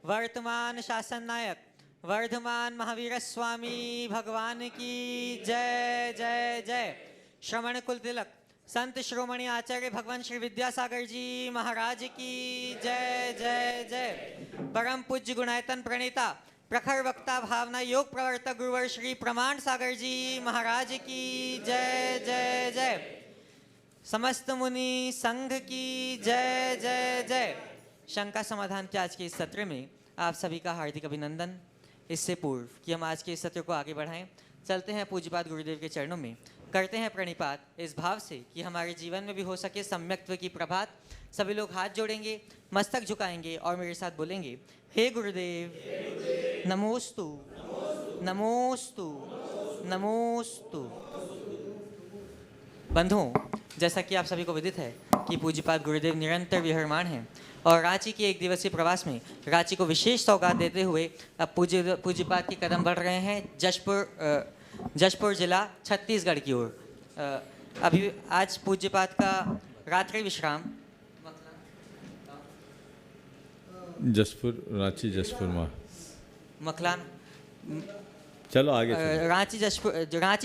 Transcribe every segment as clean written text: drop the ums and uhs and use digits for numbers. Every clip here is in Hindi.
वर्तमान शासन नायक वर्धमान महावीर स्वामी भगवान की जय जय जय। श्रवण कुल तिलक संत श्रोमणी आचार्य भगवान श्री विद्यासागर जी महाराज की जय जय जय। परम पूज्य गुणायतन प्रणेता प्रखर वक्ता भावना योग प्रवर्तक गुरुवर श्री प्रमाण सागर जी महाराज की जय जय जय। समस्त मुनि संघ की जय जय जय। शंका समाधान के आज के इस सत्र में आप सभी का हार्दिक अभिनंदन। इससे पूर्व कि हम आज के इस सत्र को आगे बढ़ाएं, चलते हैं पूज्यपाद गुरुदेव के चरणों में, करते हैं प्रणिपात इस भाव से कि हमारे जीवन में भी हो सके सम्यक्त्व की प्रभात। सभी लोग हाथ जोड़ेंगे, मस्तक झुकाएंगे और मेरे साथ बोलेंगे, हे गुरुदेव नमोस्तु नमोस्तु नमोस्तु। बंधुओं, जैसा कि आप सभी को विदित है कि पूज्यपाद गुरुदेव निरंतर विहरमान हैं और रांची के एक दिवसीय प्रवास में रांची को विशेष सौगात देते हुए अब पूज्यपाद के कदम बढ़ रहे हैं जशपुर जिला छत्तीसगढ़ की ओर। अभी आज पूज्यपाद का रात्रि विश्राम जसपुर रांची जसपुर माँ मखलान चलो आगे रांची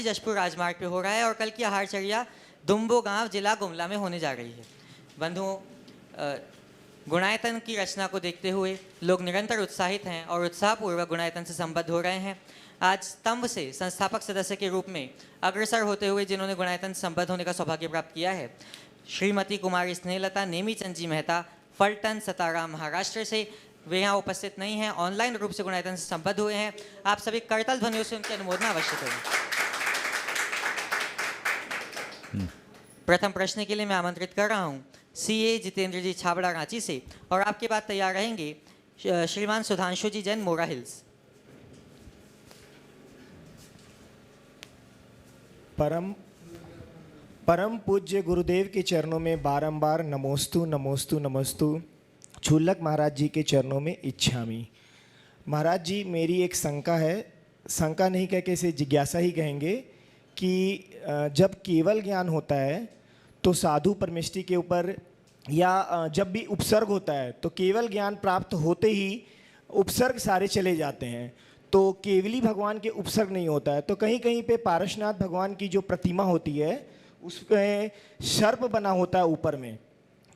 जशपुर राजमार्ग पे हो रहा है और कल की आहारचर्या दुम्बो गांव जिला गुमला में होने जा रही है। बंधुओं, गुणायतन की रचना को देखते हुए लोग निरंतर उत्साहित हैं और उत्साहपूर्वक गुणायतन से संबद्ध हो रहे हैं। आज स्तंभ से संस्थापक सदस्य के रूप में अग्रसर होते हुए जिन्होंने गुणायतन से संबद्ध होने का सौभाग्य प्राप्त किया है, श्रीमती कुमारी स्नेहलता नेमीचंद जी मेहता, फलटन सतारा महाराष्ट्र से। वे यहाँ उपस्थित नहीं हैं, ऑनलाइन रूप से गुणायतन से संबद्ध हुए हैं। आप सभी करतल ध्वनियों से उनकी अनुमोदना अवश्य करें। प्रथम प्रश्न के लिए मैं आमंत्रित कर रहा हूँ सीए जितेंद्र जी छाबड़ा रांची से, और आपके बाद तैयार रहेंगे श्रीमान सुधांशु जी जैन मोरा हिल्स। परम पूज्य गुरुदेव के चरणों में बारंबार नमोस्तु नमोस्तु नमोस्तु। छुल्लक महाराज जी के चरणों में इच्छामी। महाराज जी, मेरी एक शंका है, शंका नहीं कह के इसे जिज्ञासा ही कहेंगे कि जब केवल ज्ञान होता है तो साधु परमेष्टि के ऊपर, या जब भी उपसर्ग होता है तो केवल ज्ञान प्राप्त होते ही उपसर्ग सारे चले जाते हैं, तो केवली भगवान के उपसर्ग नहीं होता है। तो कहीं कहीं पे पारसनाथ भगवान की जो प्रतिमा होती है उसमें सर्प बना होता है ऊपर में,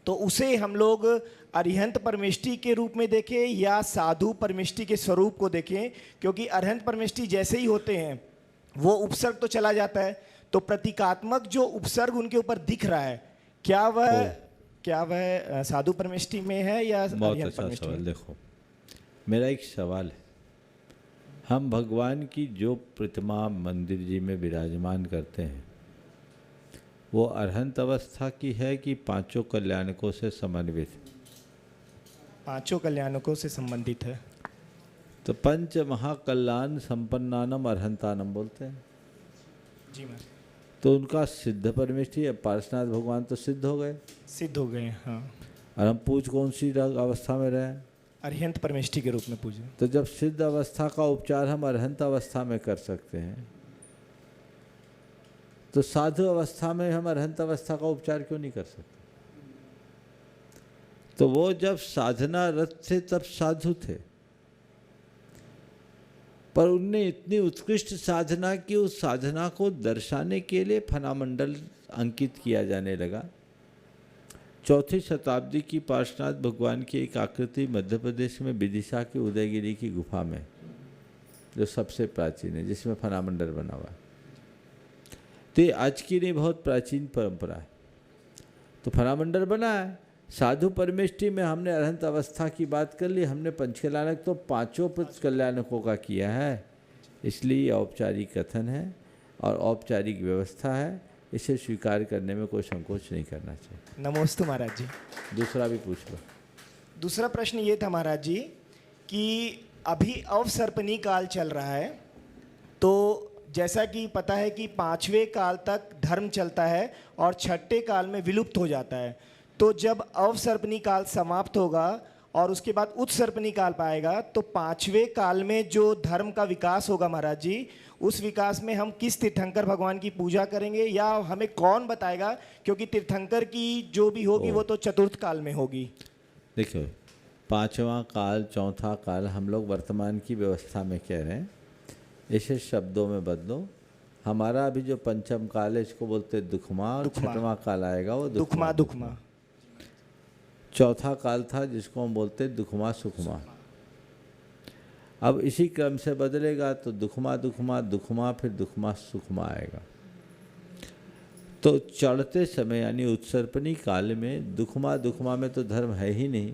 तो उसे हम लोग अरिहंत परमेष्टि के रूप में देखें या साधु परमेष्टि के स्वरूप को देखें? क्योंकि अरिहंत परमेष्टि जैसे ही होते हैं वो उपसर्ग तो चला जाता है, तो प्रतीकात्मक जो उपसर्ग उनके ऊपर दिख रहा है, क्या वह साधु परमेष्टि में है या बहुत अच्छा सवाल। देखो, मेरा एक सवाल है, हम भगवान की जो प्रतिमा मंदिर जी में विराजमान करते हैं वो अरहंत अवस्था की है कि पांचों कल्याणकों से समन्वित? पांचों कल्याणकों से संबंधित है। तो पंच महाकल्याण संपन्नानम अरहंतानम बोलते हैं जी मैम। तो उनका सिद्ध परमेष्टि है, पार्श्वनाथ भगवान तो सिद्ध हो गए, हाँ। और हम पूज कौन सी अवस्था में रहे? अरिहंत परमेष्टि के रूप में पूजे। तो जब सिद्ध अवस्था का उपचार हम अरहंत अवस्था में कर सकते हैं, तो साधु अवस्था में हम अरहंत अवस्था का उपचार क्यों नहीं कर सकते? तो वो जब साधना रत थे तब साधु थे, पर उनने इतनी उत्कृष्ट साधना की, उस साधना को दर्शाने के लिए फनामंडल अंकित किया जाने लगा। 4वीं शताब्दी की पार्श्वनाथ भगवान की एक आकृति मध्य प्रदेश में विदिशा की उदयगिरी की गुफा में, जो सबसे प्राचीन है, जिसमें फनामंडल बना हुआ है। तो ये आज की नहीं, बहुत प्राचीन परंपरा है। तो फनामंडल बना है। साधु परमेष्टि में हमने अरहंत अवस्था की बात कर ली, हमने पंचकल्याणक तो पांचों कल्याणकों का किया है, इसलिए औपचारिक कथन है और औपचारिक व्यवस्था है, इसे स्वीकार करने में कोई संकोच नहीं करना चाहिए। नमोस्तु महाराज जी। दूसरा भी पूछ लो। दूसरा प्रश्न ये था महाराज जी कि अभी अवसर्पणी काल चल रहा है, तो जैसा कि पता है कि 5वें काल तक धर्म चलता है और 6ठे काल में विलुप्त हो जाता है। तो जब अवसर्पणी काल समाप्त होगा और उसके बाद उत्सर्पणी काल पाएगा, तो 5वें काल में जो धर्म का विकास होगा महाराज जी, उस विकास में हम किस तीर्थंकर भगवान की पूजा करेंगे या हमें कौन बताएगा? क्योंकि तीर्थंकर की जो भी होगी वो तो चतुर्थ काल में होगी। देखो, पांचवा काल, चौथा काल हम लोग वर्तमान की व्यवस्था में कह रहे हैं, इसे शब्दों में बदलो। हमारा अभी जो पंचम काल है इसको बोलते हैं दुखमा, और छठवां काल आएगा वो दुखमा दुखमा। चौथा काल था जिसको हम बोलते हैं दुखमा सुखमा। अब इसी क्रम से बदलेगा तो दुखमा दुखमा दुखमा, फिर दुखमा सुखमा आएगा। तो चढ़ते समय यानी उत्सर्पणी काल में दुखमा दुखमा में तो धर्म है ही नहीं।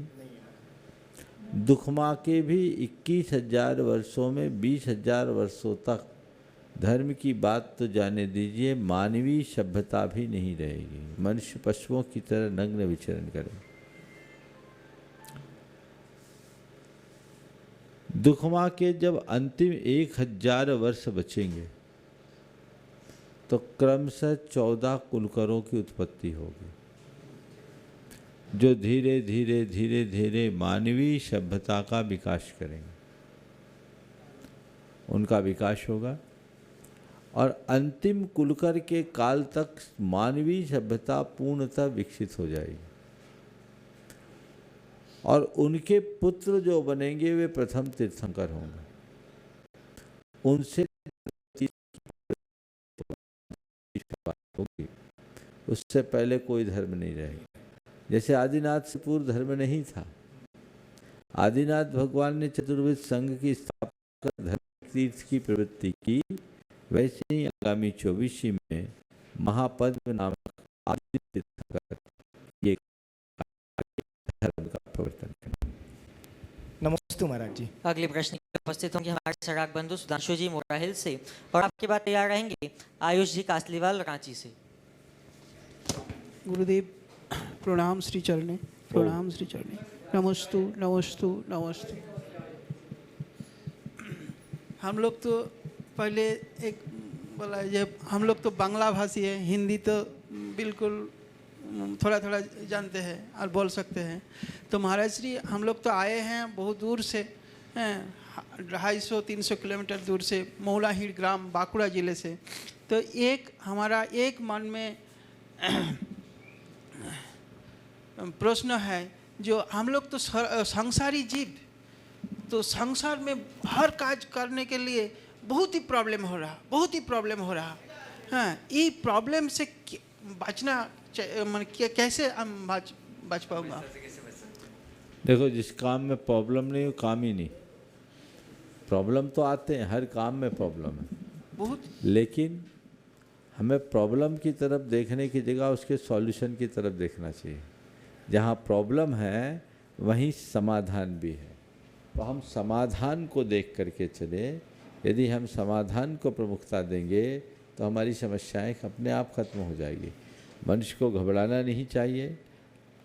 दुखमा के भी 21,000 वर्षों में 20,000 वर्षों तक धर्म की बात तो जाने दीजिए, मानवीय सभ्यता भी नहीं रहेगी। मनुष्य पशुओं की तरह नग्न विचरण करे। दुखमा के जब अंतिम 1,000 वर्ष बचेंगे तो क्रमशः 14 कुलकरों की उत्पत्ति होगी, जो धीरे धीरे धीरे धीरे मानवीय सभ्यता का विकास करेंगे। उनका विकास होगा और अंतिम कुलकर के काल तक मानवीय सभ्यता पूर्णतः विकसित हो जाएगी और उनके पुत्र जो बनेंगे वे प्रथम तीर्थंकर होंगे। उनसे होगी, उससे पहले कोई धर्म नहीं रहेगा। जैसे आदिनाथ से पूर्व धर्म नहीं था। आदिनाथ भगवान ने चतुर्वेद संघ की स्थापना कर धर्म तीर्थ की प्रवृत्ति की, वैसे ही आगामी 24 में महापद्म नामक आदि तीर्थंकर ये धर्म का प्रवर्तन करें। नमस्ते महाराज जी। अगले प्रश्न के लिए उपस्थित होंगे हमारे सराग बंधु सुधांशु जी मोरा हिल से, और आपके बाद तैयार रहेंगे आयुष जी कासलीवाल रांची से। गुरुदेव प्रणाम श्री चरणे, प्रणाम श्री चरणे। नमस्तु नमस्तु नमस्तु। हम लोग तो पहले एक बोला, जब हम लोग तो बांग्ला भाषी है, हिंदी तो बिल्कुल थोड़ा थोड़ा जानते हैं और बोल सकते हैं। तो महाराज श्री हम लोग तो आए हैं बहुत दूर से, 250-300 किलोमीटर दूर से, मौलाहीड़ ग्राम बांकुड़ा जिले से। तो एक हमारा एक मन में प्रश्न है, जो हम लोग तो संसारी जीव, तो संसार में हर काज करने के लिए बहुत ही प्रॉब्लम हो रहा, बहुत ही प्रॉब्लम हो रहा। हाँ, ये प्रॉब्लम से बचना कैसे हम बच पाऊंगा? देखो, जिस काम में प्रॉब्लम नहीं वो काम ही नहीं। प्रॉब्लम तो आते हैं, हर काम में प्रॉब्लम है बहुत, लेकिन हमें प्रॉब्लम की तरफ देखने की जगह उसके सॉल्यूशन की तरफ देखना चाहिए। जहाँ प्रॉब्लम है वहीं समाधान भी है, तो हम समाधान को देख करके चले। यदि हम समाधान को प्रमुखता देंगे तो हमारी समस्याएं अपने आप खत्म हो जाएगी। मनुष्य को घबराना नहीं चाहिए,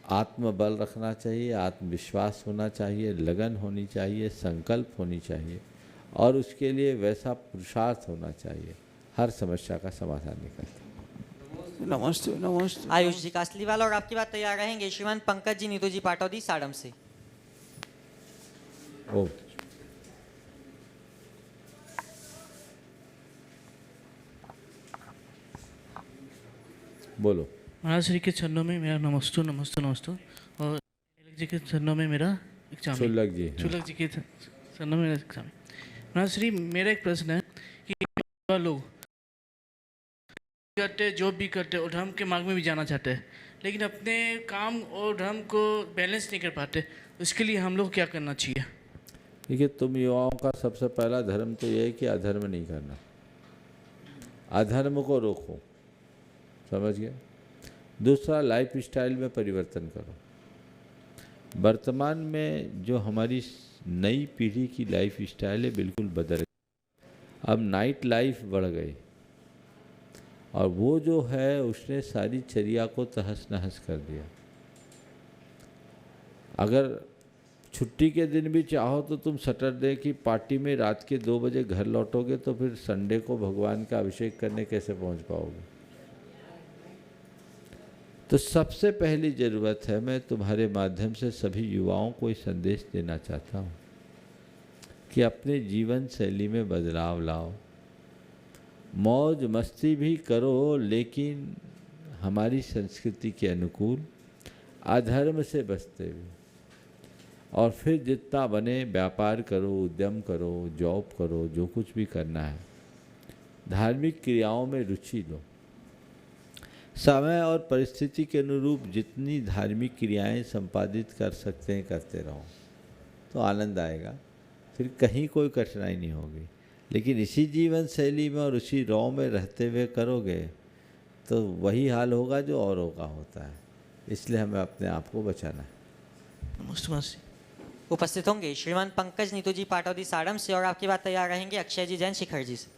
आत्मबल रखना चाहिए, आत्मविश्वास होना चाहिए, लगन होनी चाहिए, संकल्प होनी चाहिए और उसके लिए वैसा पुरुषार्थ होना चाहिए। हर समस्या का समाधान निकलता है। नमस्ते नमस्ते। आयुष जी कासलीवाल, और आपकी बात तैयार रहेंगे श्रीमान पंकज जी नीतू जी पाटौदी साडम से। ओ बोलो। महाराज श्री के चरणों में मेरा नमस्तु नमस्तु नमस्तु, और तिलक जी के चरणों में मेरा एग्जाम। चुल्लक जी, चुल्लक जी के चरणों में मेरा एग्जाम। महाराज श्री, मेरा एक प्रश्न है कि लोग करते, जॉब भी करते और धर्म के मार्ग में भी जाना चाहते हैं, लेकिन अपने काम और धर्म को बैलेंस नहीं कर पाते। उसके लिए हम लोग क्या करना चाहिए? देखिए, तुम युवाओं का सबसे पहला धर्म तो ये है कि अधर्म नहीं करना, अधर्म को रोको, समझ गए। दूसरा, लाइफ स्टाइल में परिवर्तन करो। वर्तमान में जो हमारी नई पीढ़ी की लाइफ स्टाइल है बिल्कुल बदल गई। अब नाइट लाइफ बढ़ गई और वो जो है उसने सारी चर्या को तहस नहस कर दिया। अगर छुट्टी के दिन भी चाहो तो तुम सैटरडे की पार्टी में रात के 2 बजे घर लौटोगे, तो फिर संडे को भगवान का अभिषेक करने कैसे पहुंच पाओगे? तो सबसे पहली ज़रूरत है, मैं तुम्हारे माध्यम से सभी युवाओं को ये संदेश देना चाहता हूँ कि अपने जीवन शैली में बदलाव लाओ। मौज मस्ती भी करो, लेकिन हमारी संस्कृति के अनुकूल, अधर्म से बचते हुए। और फिर जितना बने व्यापार करो, उद्यम करो, जॉब करो, जो कुछ भी करना है। धार्मिक क्रियाओं में रुचि लो। समय और परिस्थिति के अनुरूप जितनी धार्मिक क्रियाएं संपादित कर सकते हैं करते रहो, तो आनंद आएगा, फिर कहीं कोई कठिनाई नहीं होगी। लेकिन इसी जीवन शैली में और उसी रौ में रहते हुए करोगे तो वही हाल होगा जो औरों का होता है। इसलिए हमें अपने आप को बचाना है। नमस्ते मासी। उपस्थित होंगे श्रीमान पंकज नीतू जी पाटौदी साड़म से, और आपकी बात तैयार रहेंगे अक्षय जी जैन शिखर जी से।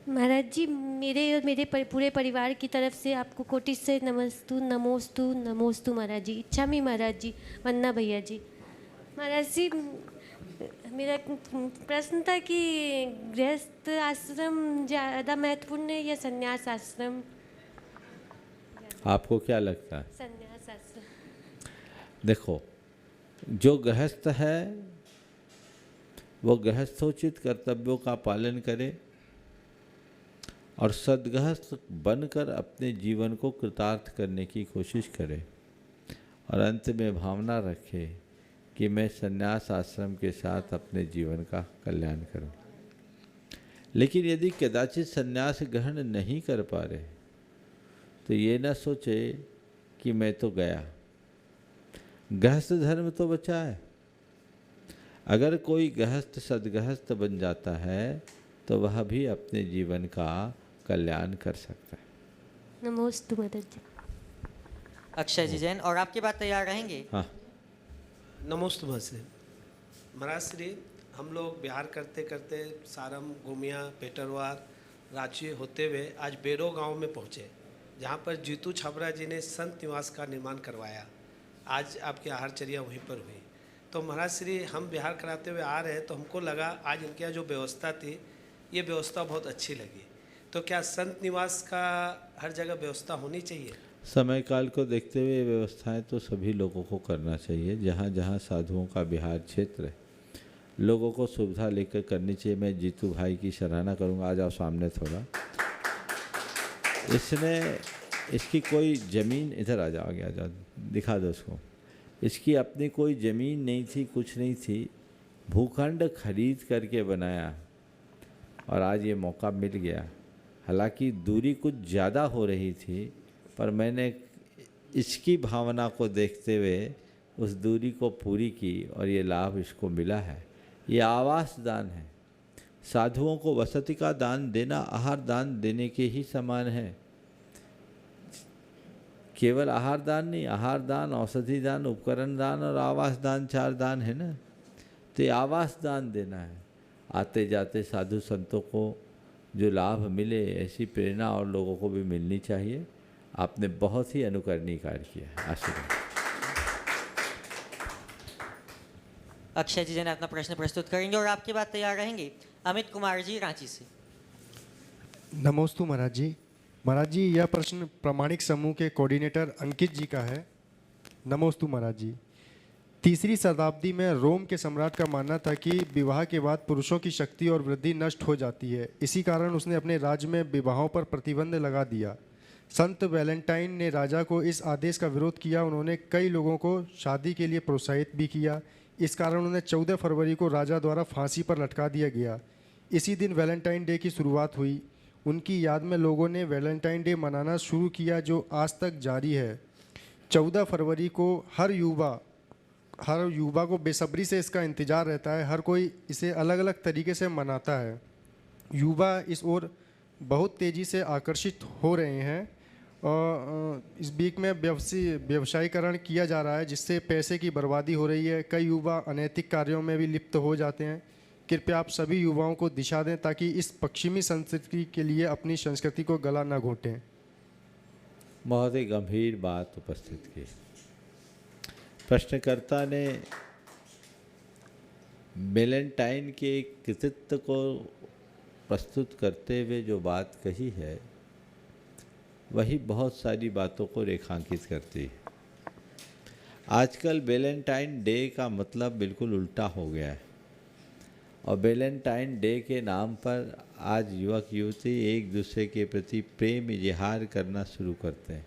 महाराज जी, मेरे और मेरे पूरे परिवार की तरफ से आपको कोटि से नमस्तु नमोस्तु नमोस्तु महाराज जी। इच्छा में महाराज जी, वंदना भैया जी। महाराज जी, मेरा प्रश्न था कि गृहस्थ आश्रम ज़्यादा महत्वपूर्ण है या संन्यास आश्रम? आपको क्या लगता है? संन्यास आश्रम। देखो, जो गृहस्थ है वो गृहस्थोचित कर्तव्यों का पालन करे और सद्गृहस्थ बनकर अपने जीवन को कृतार्थ करने की कोशिश करे, और अंत में भावना रखे कि मैं संन्यास आश्रम के साथ अपने जीवन का कल्याण करूं। लेकिन यदि कदाचित संन्यास ग्रहण नहीं कर पा रहे तो ये न सोचे कि मैं तो गया, गृहस्थ धर्म तो बचा है। अगर कोई गृहस्थ सद्गृहस्थ बन जाता है तो वह भी अपने जीवन का कल्याण कर सकता है। नमोस्तु महाराज जी। अक्षय जी जैन, और आपकी बात तैयार रहेंगे। हाँ, नमोस्तु महाशय। महाराज श्री, हम लोग बिहार करते करते सारम, गुमिया, पेटरवार, रांची होते हुए आज बेरो गांव में पहुँचे, जहाँ पर जीतू छाबरा जी ने संत निवास का निर्माण करवाया। आज आपकी आहारचर्या वहीं पर हुई। तो महाराज श्री, हम बिहार कराते हुए आ रहे हैं तो हमको लगा आज इनके यहाँ जो व्यवस्था थी ये व्यवस्था बहुत अच्छी लगी। तो क्या संत निवास का हर जगह व्यवस्था होनी चाहिए? समय काल को देखते हुए ये व्यवस्थाएं तो सभी लोगों को करना चाहिए। जहाँ जहाँ साधुओं का बिहार क्षेत्र है, लोगों को सुविधा लेकर करनी चाहिए। मैं जीतू भाई की सराहना करूँगा। आ जाओ सामने थोड़ा। इसकी कोई ज़मीन, इधर आ जाओ, आगे आ जाओ, दिखा दो उसको। इसकी अपनी कोई ज़मीन नहीं थी, कुछ नहीं थी, भूखंड खरीद करके बनाया और आज ये मौका मिल गया। हालांकि दूरी कुछ ज़्यादा हो रही थी, पर मैंने इसकी भावना को देखते हुए उस दूरी को पूरी की और ये लाभ इसको मिला है। ये आवास दान है। साधुओं को वसति का दान देना आहार दान देने के ही समान है। केवल आहार दान नहीं, आहार दान, औषधि दान, उपकरण दान और आवास दान, 4 दान है ना। तो ये आवास दान देना है। आते जाते साधु संतों को जो लाभ मिले, ऐसी प्रेरणा और लोगों को भी मिलनी चाहिए। आपने बहुत ही अनुकरणीय कार्य किया। आशीर्वाद। अक्षय जी जैन अपना प्रश्न प्रस्तुत करेंगे, और आपकी बात तैयार रहेंगे अमित कुमार जी रांची से। नमोस्तु महाराज जी। महाराज जी, यह प्रश्न प्रामाणिक समूह के कोऑर्डिनेटर अंकित जी का है। नमोस्तु महाराज जी। 3री शताब्दी में रोम के सम्राट का मानना था कि विवाह के बाद पुरुषों की शक्ति और वृद्धि नष्ट हो जाती है। इसी कारण उसने अपने राज्य में विवाहों पर प्रतिबंध लगा दिया। संत वैलेंटाइन ने राजा को इस आदेश का विरोध किया। उन्होंने कई लोगों को शादी के लिए प्रोत्साहित भी किया। इस कारण उन्हें 14 फरवरी को राजा द्वारा फांसी पर लटका दिया गया। इसी दिन वैलेंटाइन डे की शुरुआत हुई। उनकी याद में लोगों ने वैलेंटाइन डे मनाना शुरू किया, जो आज तक जारी है। 14 फरवरी को हर युवा को बेसब्री से इसका इंतज़ार रहता है। हर कोई इसे अलग अलग तरीके से मनाता है। युवा इस ओर बहुत तेज़ी से आकर्षित हो रहे हैं और इस बीच में व्यवसायीकरण किया जा रहा है, जिससे पैसे की बर्बादी हो रही है। कई युवा अनैतिक कार्यों में भी लिप्त हो जाते हैं। कृपया आप सभी युवाओं को दिशा दें ताकि इस पश्चिमी संस्कृति के लिए अपनी संस्कृति को गला न घोंटें। बहुत ही गंभीर बात उपस्थित की। प्रश्नकर्ता ने वैलेंटाइन के कृतित्व को प्रस्तुत करते हुए जो बात कही है, वही बहुत सारी बातों को रेखांकित करती है। आजकल वैलेंटाइन डे का मतलब बिल्कुल उल्टा हो गया है। और वैलेंटाइन डे के नाम पर आज युवक युवती एक दूसरे के प्रति प्रेम इजहार करना शुरू करते हैं।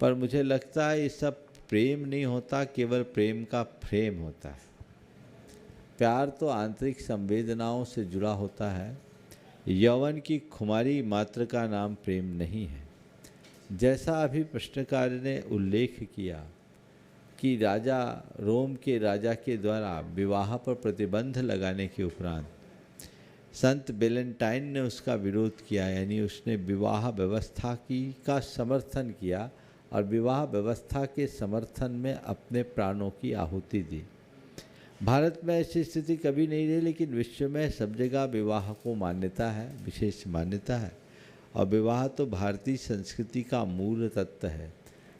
पर मुझे लगता है ये सब प्रेम नहीं होता, केवल प्रेम का फ्रेम होता है। प्यार तो आंतरिक संवेदनाओं से जुड़ा होता है। यौवन की खुमारी मात्र का नाम प्रेम नहीं है। जैसा अभी प्रश्नकार ने उल्लेख किया कि रोम के राजा के द्वारा विवाह पर प्रतिबंध लगाने के उपरांत संत वैलेंटाइन ने उसका विरोध किया, यानी उसने विवाह व्यवस्था का समर्थन किया और विवाह व्यवस्था के समर्थन में अपने प्राणों की आहुति दी। भारत में ऐसी स्थिति कभी नहीं रही, लेकिन विश्व में सब जगह विवाह को मान्यता है, विशेष मान्यता है। और विवाह तो भारतीय संस्कृति का मूल तत्व है।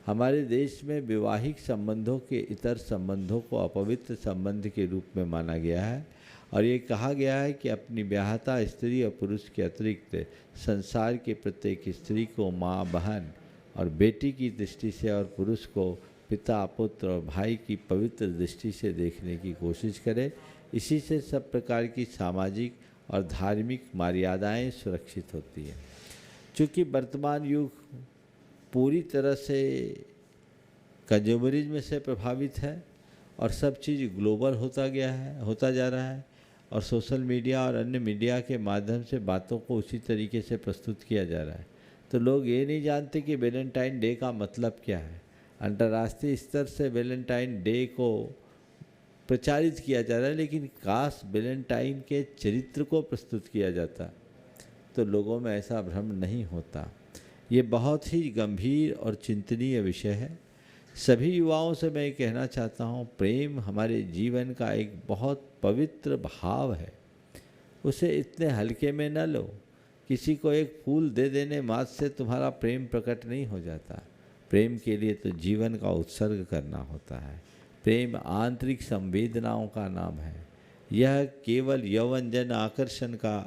हमारे देश में वैवाहिक संबंधों के इतर संबंधों को अपवित्र संबंध के रूप में माना गया है और ये कहा गया है कि अपनी ब्याहता स्त्री और पुरुष के अतिरिक्त संसार के प्रत्येक स्त्री को माँ, बहन और बेटी की दृष्टि से और पुरुष को पिता, पुत्र और भाई की पवित्र दृष्टि से देखने की कोशिश करे। इसी से सब प्रकार की सामाजिक और धार्मिक मर्यादाएं सुरक्षित होती हैं। चूँकि वर्तमान युग पूरी तरह से कंज्यूमरिज्म से प्रभावित है और सब चीज़ ग्लोबल होता जा रहा है और सोशल मीडिया और अन्य मीडिया के माध्यम से बातों को उसी तरीके से प्रस्तुत किया जा रहा है, तो लोग ये नहीं जानते कि वैलेंटाइन डे का मतलब क्या है। अंतर्राष्ट्रीय स्तर से वैलेंटाइन डे को प्रचारित किया जा रहा है, लेकिन काश वैलेंटाइन के चरित्र को प्रस्तुत किया जाता तो लोगों में ऐसा भ्रम नहीं होता। ये बहुत ही गंभीर और चिंतनीय विषय है। सभी युवाओं से मैं कहना चाहता हूँ, प्रेम हमारे जीवन का एक बहुत पवित्र भाव है, उसे इतने हल्के में न लो। किसी को एक फूल दे देने मात्र से तुम्हारा प्रेम प्रकट नहीं हो जाता। प्रेम के लिए तो जीवन का उत्सर्ग करना होता है। प्रेम आंतरिक संवेदनाओं का नाम है। यह केवल यौवनजन आकर्षण का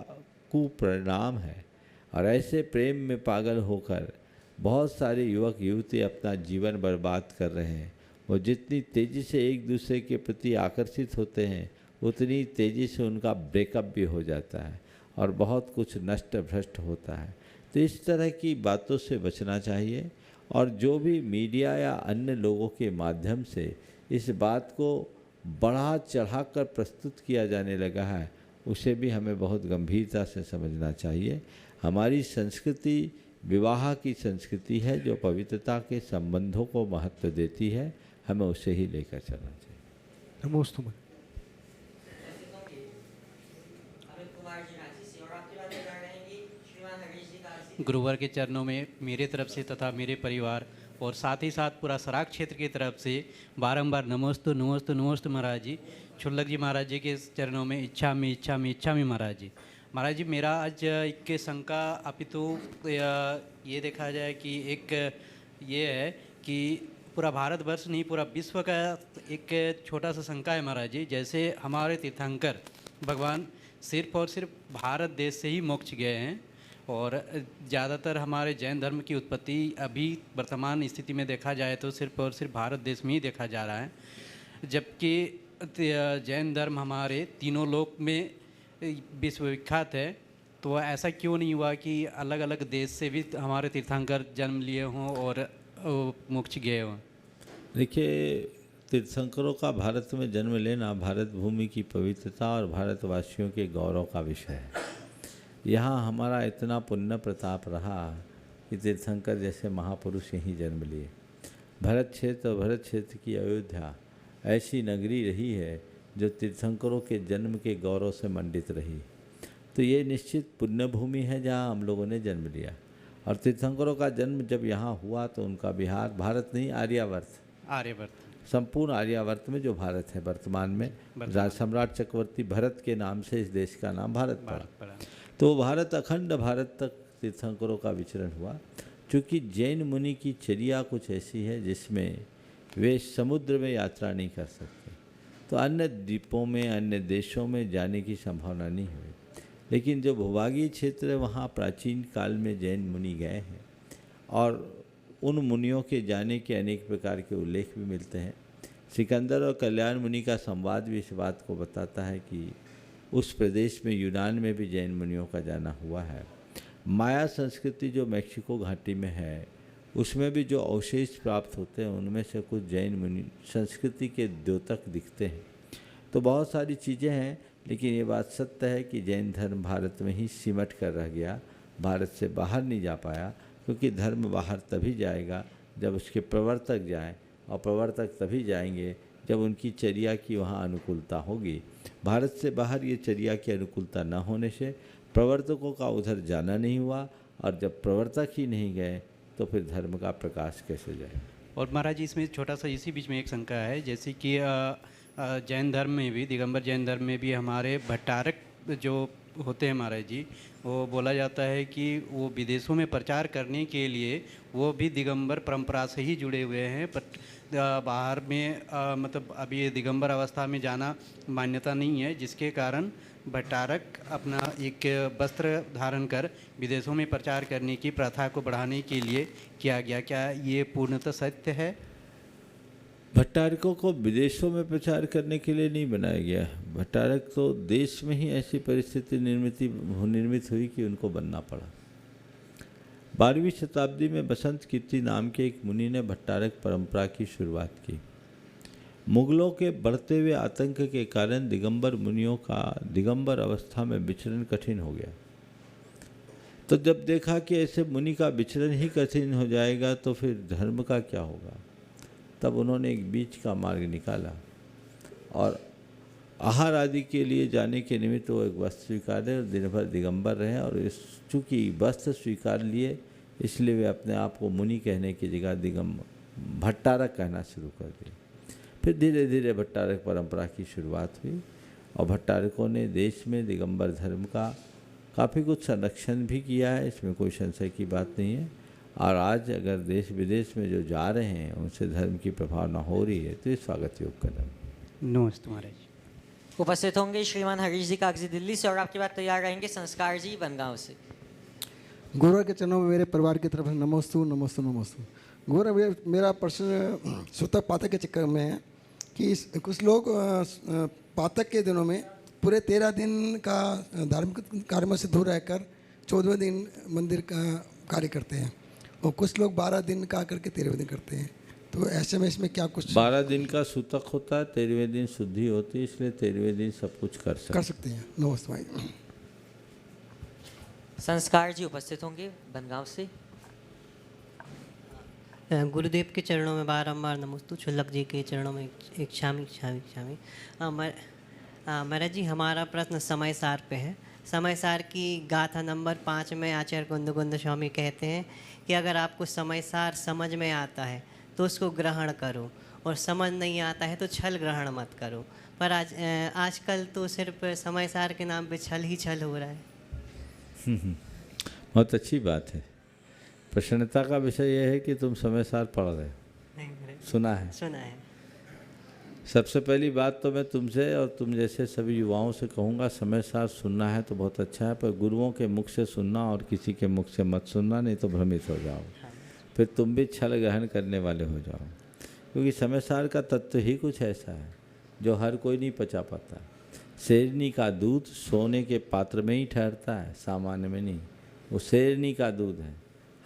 कुपरिणाम है और ऐसे प्रेम में पागल होकर बहुत सारे युवक युवती अपना जीवन बर्बाद कर रहे हैं। वो जितनी तेज़ी से एक दूसरे के प्रति आकर्षित होते हैं, उतनी तेज़ी से उनका ब्रेकअप भी हो जाता है और बहुत कुछ नष्ट भ्रष्ट होता है। तो इस तरह की बातों से बचना चाहिए और जो भी मीडिया या अन्य लोगों के माध्यम से इस बात को बढ़ा चढ़ाकर प्रस्तुत किया जाने लगा है, उसे भी हमें बहुत गंभीरता से समझना चाहिए। हमारी संस्कृति विवाह की संस्कृति है जो पवित्रता के संबंधों को महत्व देती है, हमें उसे ही लेकर चलना चाहिए। नमोस्तु। गुरुवर के चरणों में मेरे तरफ से तथा मेरे परिवार और साथ ही साथ पूरा सराक क्षेत्र की तरफ से बारंबार नमोस्तु नमोस्तु नमोस्तु महाराज जी। छुल्लक जी महाराज जी के चरणों में इच्छा में महाराज जी। महाराज जी, मेरा आज एक शंका अपितु ये देखा जाए कि एक ये है कि पूरा भारतवर्ष नहीं, पूरा विश्व का एक छोटा सा शंका है महाराज जी। जैसे हमारे तीर्थंकर भगवान सिर्फ और सिर्फ भारत देश से ही मोक्ष गए हैं और ज़्यादातर हमारे जैन धर्म की उत्पत्ति अभी वर्तमान स्थिति में देखा जाए तो सिर्फ और सिर्फ भारत देश में ही देखा जा रहा है, जबकि जैन धर्म हमारे तीनों लोक में विश्वविख्यात है। तो ऐसा क्यों नहीं हुआ कि अलग अलग देश से भी हमारे तीर्थंकर जन्म लिए हों और मोक्ष गए हों? देखिए, तीर्थंकरों का भारत में जन्म लेना भारत भूमि की पवित्रता और भारतवासियों के गौरव का विषय है। यहाँ हमारा इतना पुण्य प्रताप रहा कि तीर्थंकर जैसे महापुरुष यहीं जन्म लिए। भरत क्षेत्र की अयोध्या ऐसी नगरी रही है जो तीर्थंकरों के जन्म के गौरव से मंडित रही। तो ये निश्चित पुण्य भूमि है जहाँ हम लोगों ने जन्म लिया। और तीर्थंकरों का जन्म जब यहाँ हुआ तो उनका बिहार, भारत नहीं आर्यावर्त, संपूर्ण आर्यावर्त में जो भारत है वर्तमान में, सम्राट चक्रवर्ती भरत के नाम से इस देश का नाम भारत पड़ा। तो भारत, अखंड भारत तक तीर्थंकरों का विचरण हुआ। चूँकि जैन मुनि की चर्या कुछ ऐसी है जिसमें वे समुद्र में यात्रा नहीं कर सकते, तो अन्य द्वीपों में, अन्य देशों में जाने की संभावना नहीं हुई। लेकिन जो भूभागीय क्षेत्र है वहाँ प्राचीन काल में जैन मुनि गए हैं और उन मुनियों के जाने के अनेक प्रकार के उल्लेख भी मिलते हैं। सिकंदर और कल्याण मुनि का संवाद भी इस बात को बताता है कि उस प्रदेश में यूनान में भी जैन मुनियों का जाना हुआ है। माया संस्कृति जो मैक्सिको घाटी में है, उसमें भी जो अवशेष प्राप्त होते हैं उनमें से कुछ जैन मुनि संस्कृति के द्योतक दिखते हैं। तो बहुत सारी चीज़ें हैं, लेकिन ये बात सत्य है कि जैन धर्म भारत में ही सिमट कर रह गया, भारत से बाहर नहीं जा पाया, क्योंकि धर्म बाहर तभी जाएगा जब उसके प्रवर्तक जाएं, और प्रवर्तक तभी जाएंगे जब उनकी चर्या की वहाँ अनुकूलता होगी। भारत से बाहर ये चर्या की अनुकूलता न होने से प्रवर्तकों का उधर जाना नहीं हुआ, और जब प्रवर्तक ही नहीं गए तो फिर धर्म का प्रकाश कैसे जाए। और महाराज जी इसमें छोटा सा इसी बीच में एक शंका है, जैसे कि जैन धर्म में भी, दिगंबर जैन धर्म में भी हमारे भट्टारक जो होते हैं महाराज जी, वो बोला जाता है कि वो विदेशों में प्रचार करने के लिए वो भी दिगंबर परंपरा से ही जुड़े हुए हैं, बट बाहर में मतलब अभी ये दिगंबर अवस्था में जाना मान्यता नहीं है, जिसके कारण भट्टारक अपना एक वस्त्र धारण कर विदेशों में प्रचार करने की प्रथा को बढ़ाने के लिए किया गया। क्या ये पूर्णतः सत्य है? भट्टारकों को विदेशों में प्रचार करने के लिए नहीं बनाया गया। भट्टारक तो देश में ही ऐसी परिस्थिति निर्मित हुई कि उनको बनना पड़ा। 12वीं शताब्दी में बसंत कीर्ति नाम के एक मुनि ने भट्टारक परंपरा की शुरुआत की। मुगलों के बढ़ते हुए आतंक के कारण दिगंबर मुनियों का दिगंबर अवस्था में विचरण कठिन हो गया। तो जब देखा कि ऐसे मुनि का विचरण ही कठिन हो जाएगा तो फिर धर्म का क्या होगा, तब उन्होंने एक बीच का मार्ग निकाला और आहार आदि के लिए जाने के निमित्त वो एक वस्त्र स्वीकारे और दिन भर दिगंबर रहे। और इस चूँकि वस्त्र स्वीकार लिए इसलिए वे अपने आप को मुनि कहने की जगह दिगंबर भट्टारक कहना शुरू कर दिए। फिर धीरे धीरे भट्टारक परंपरा की शुरुआत हुई और भट्टारकों ने देश में दिगंबर धर्म का काफ़ी कुछ संरक्षण भी किया है, इसमें कोई संशय की बात नहीं है। और आज अगर देश विदेश में जो जा रहे हैं उनसे धर्म की प्रभावना हो रही है तो ये स्वागत योग कदम। नमस्ते महाराज। उपस्थित होंगे श्रीमान हरीश जी कागजी दिल्ली से, और आपके बाद तैयार रहेंगे संस्कार जी बनगांव से। गुरुवर के चरणों में मेरे परिवार की तरफ से नमोस्तु नमोस्तु नमोस्तु। गुरुवर, मेरा प्रश्न सूतक पातक के चक्कर में है कि कुछ लोग पातक के दिनों में पूरे 13 दिन का धार्मिक कार्यों से दूर रहकर 14वें दिन मंदिर का कार्य करते हैं, और कुछ लोग 12 दिन का करके 13वें दिन करते हैं। तो ऐसे में इसमें क्या कुछ 12 दिन का सूतक होता है, 13वें दिन शुद्धि होती है, इसलिए 13वें दिन सब कुछ कर सकते हैं। नमस्ते भाई। संस्कार जी उपस्थित होंगे बनगांव से। गुरुदेव के चरणों में बारंबार नमस्तु, छुल्लक जी के चरणों में एक क्षामी क्षामी क्षामी। महाराज जी, हमारा प्रश्न समय सार पे है। समय सार की गाथा नंबर 5 में आचार्य कुंद स्वामी कहते हैं कि अगर आपको समय सार समझ में आता है तो उसको ग्रहण करो, और समझ नहीं आता है तो छल ग्रहण मत करो। पर आजकल तो सिर्फ समय सार के नाम पे छल ही छल हो रहा है। बहुत अच्छी बात है। प्रसन्नता का विषय यह है कि तुम समय सार पढ़ रहे हो, सुना है। सबसे पहली बात तो मैं तुमसे और तुम जैसे सभी युवाओं से कहूँगा, समय सार सुनना है तो बहुत अच्छा है, पर गुरुओं के मुख से सुनना और किसी के मुख से मत सुनना, नहीं तो भ्रमित हो जाओ, फिर तुम भी छल ग्रहण करने वाले हो जाओ। क्योंकि समय सार का तत्व ही कुछ ऐसा है जो हर कोई नहीं पचा पाता। शेरनी का दूध सोने के पात्र में ही ठहरता है, सामान्य में नहीं। वो शेरनी का दूध है,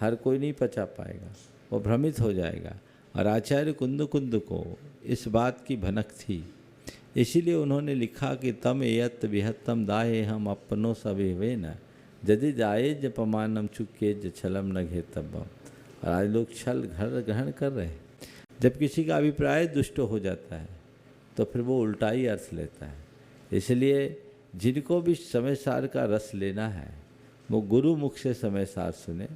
हर कोई नहीं पचा पाएगा, वो भ्रमित हो जाएगा। और आचार्य कुंद को इस बात की भनक थी, इसीलिए उन्होंने लिखा कि तम एयत विहत्तम दाहे हम अपनो सवे न यदि दाए जपमानम चुके ज छलम न घे तब। और आज लोग छल ग्रहण कर रहे हैं। जब किसी का अभिप्राय दुष्ट हो जाता है तो फिर वो उल्टा ही अर्थ लेता है। इसलिए जिनको भी समय सार का रस लेना है वो गुरु मुख से समय सार सुने।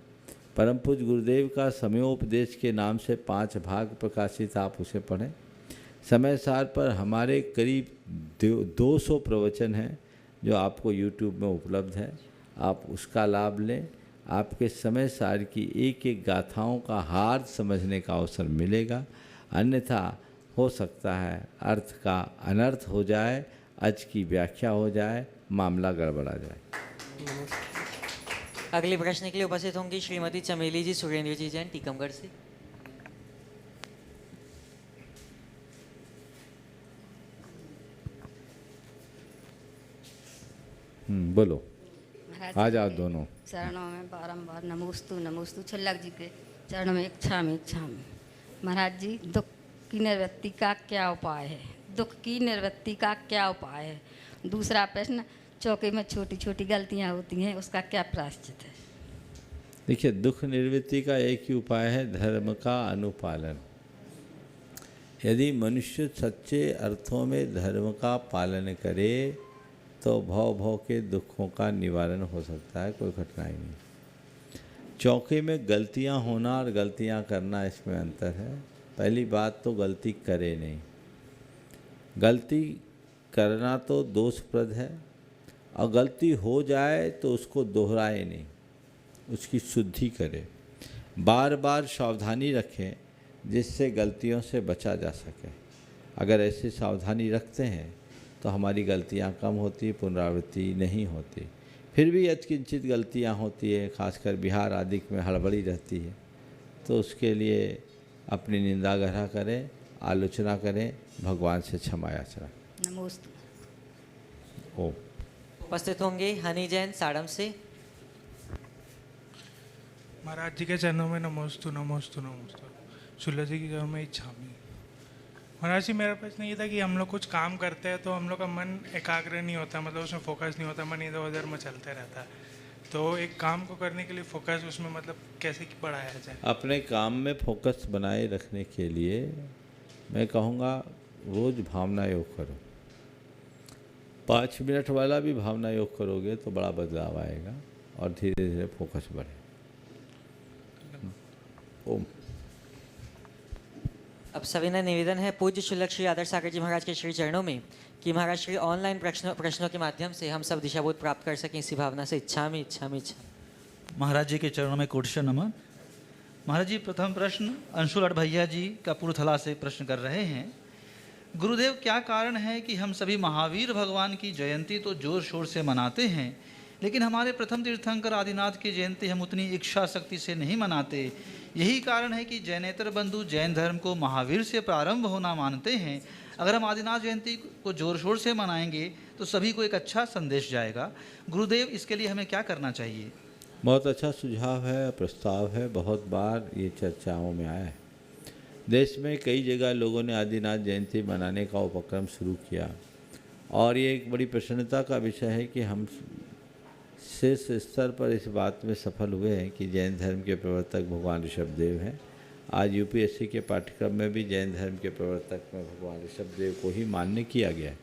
परम पूज्य गुरुदेव का समयोपदेश के नाम से 5 भाग प्रकाशित, आप उसे पढ़ें। समय सार पर हमारे करीब 200 प्रवचन हैं जो आपको YouTube में उपलब्ध है, आप उसका लाभ लें। आपके समय सार की एक एक गाथाओं का हार्द समझने का अवसर मिलेगा, अन्यथा हो सकता है अर्थ का अनर्थ हो जाए, अज की व्याख्या हो जाए, मामला गड़बड़ा जाए। अगले प्रश्न के लिए उपस्थित होंगी श्रीमती चमेली जी सुरेंद्र जी जैन टीकमगढ़ से। बोलो। महाराज आ जी जाओ के दोनों। चरणों में बारंबार नमोस्तु नमोस्तु। छल्लक जी के चरणों में इच्छामि। महाराज जी, दुख की निवृत्ति का क्या उपाय है? दुख की निवृत्ति का क्या उपाय है? दूसरा प्रश्न, चौके में छोटी छोटी गलतियां होती हैं, उसका क्या प्रायश्चित है? देखिए, दुख निवृत्ति का एक ही उपाय है, धर्म का अनुपालन। यदि मनुष्य सच्चे अर्थों में धर्म का पालन करे तो भव के दुखों का निवारण हो सकता है, कोई कठिनाई नहीं। चौके में गलतियां होना और गलतियां करना, इसमें अंतर है। पहली बात तो गलती करे नहीं, गलती करना तो दोषप्रद है, और गलती हो जाए तो उसको दोहराए नहीं, उसकी शुद्धि करें। बार बार सावधानी रखें जिससे गलतियों से बचा जा सके। अगर ऐसे सावधानी रखते हैं तो हमारी गलतियां कम होती, पुनरावृत्ति नहीं होती। फिर भी यत्किंचित गलतियां होती है, खासकर बिहार आदि में हड़बड़ी रहती है, तो उसके लिए अपनी निंदा ग्रह करें, आलोचना करें, भगवान से क्षमा याचना। नमोस्तु। ओम। उपस्थित होंगे हनी जैन साड़म से। महाराज जी के चरणों में नमोस्तु नमोस्तु नमोस्तु। शुल्ला जी के चरणों में इच्छामि। महाराज जी, मेरा प्रश्न ये था कि हम लोग कुछ काम करते हैं तो हम लोग का मन एकाग्र नहीं होता, मतलब उसमें फोकस नहीं होता, मन इधर उधर मचलते रहता है। तो एक काम को करने के लिए फोकस उसमें मतलब कैसे बढ़ाया जाए? अपने काम में फोकस बनाए रखने के लिए मैं कहूँगा रोज़ भावना योग करो। 5 मिनट वाला भी भावना योग करोगे तो बड़ा बदलाव आएगा और धीरे धीरे फोकस बढ़े। ओम। अब सविनय निवेदन है पूज्य शुल्लक श्री आदर्श सागर जी महाराज के श्री चरणों में कि महाराज श्री ऑनलाइन प्रश्नों के माध्यम से हम सब दिशाबोध प्राप्त कर सकें, इसी भावना से इच्छामि इच्छामि इच्छा। महाराज जी के चरणों में कोटिशा नमन। महाराज जी, प्रथम प्रश्न अंशुल भैया जी का पूर्वथला से प्रश्न कर रहे हैं। गुरुदेव, क्या कारण है कि हम सभी महावीर भगवान की जयंती तो जोर शोर से मनाते हैं, लेकिन हमारे प्रथम तीर्थंकर आदिनाथ की जयंती हम उतनी इच्छा शक्ति से नहीं मनाते? यही कारण है कि जैनेतर बंधु जैन धर्म को महावीर से प्रारंभ होना मानते हैं। अगर हम आदिनाथ जयंती को जोर शोर से मनाएंगे तो सभी को एक अच्छा संदेश जाएगा। गुरुदेव, इसके लिए हमें क्या करना चाहिए? बहुत अच्छा सुझाव है, प्रस्ताव है, बहुत बार ये चर्चाओं में आया है। देश में कई जगह लोगों ने आदिनाथ जयंती मनाने का उपक्रम शुरू किया और ये एक बड़ी प्रसन्नता का विषय है कि हम शीर्ष स्तर पर इस बात में सफल हुए हैं कि जैन धर्म के प्रवर्तक भगवान ऋषभदेव हैं। आज यूपीएससी के पाठ्यक्रम में भी जैन धर्म के प्रवर्तक में भगवान ऋषभदेव को ही मान्य किया गया है।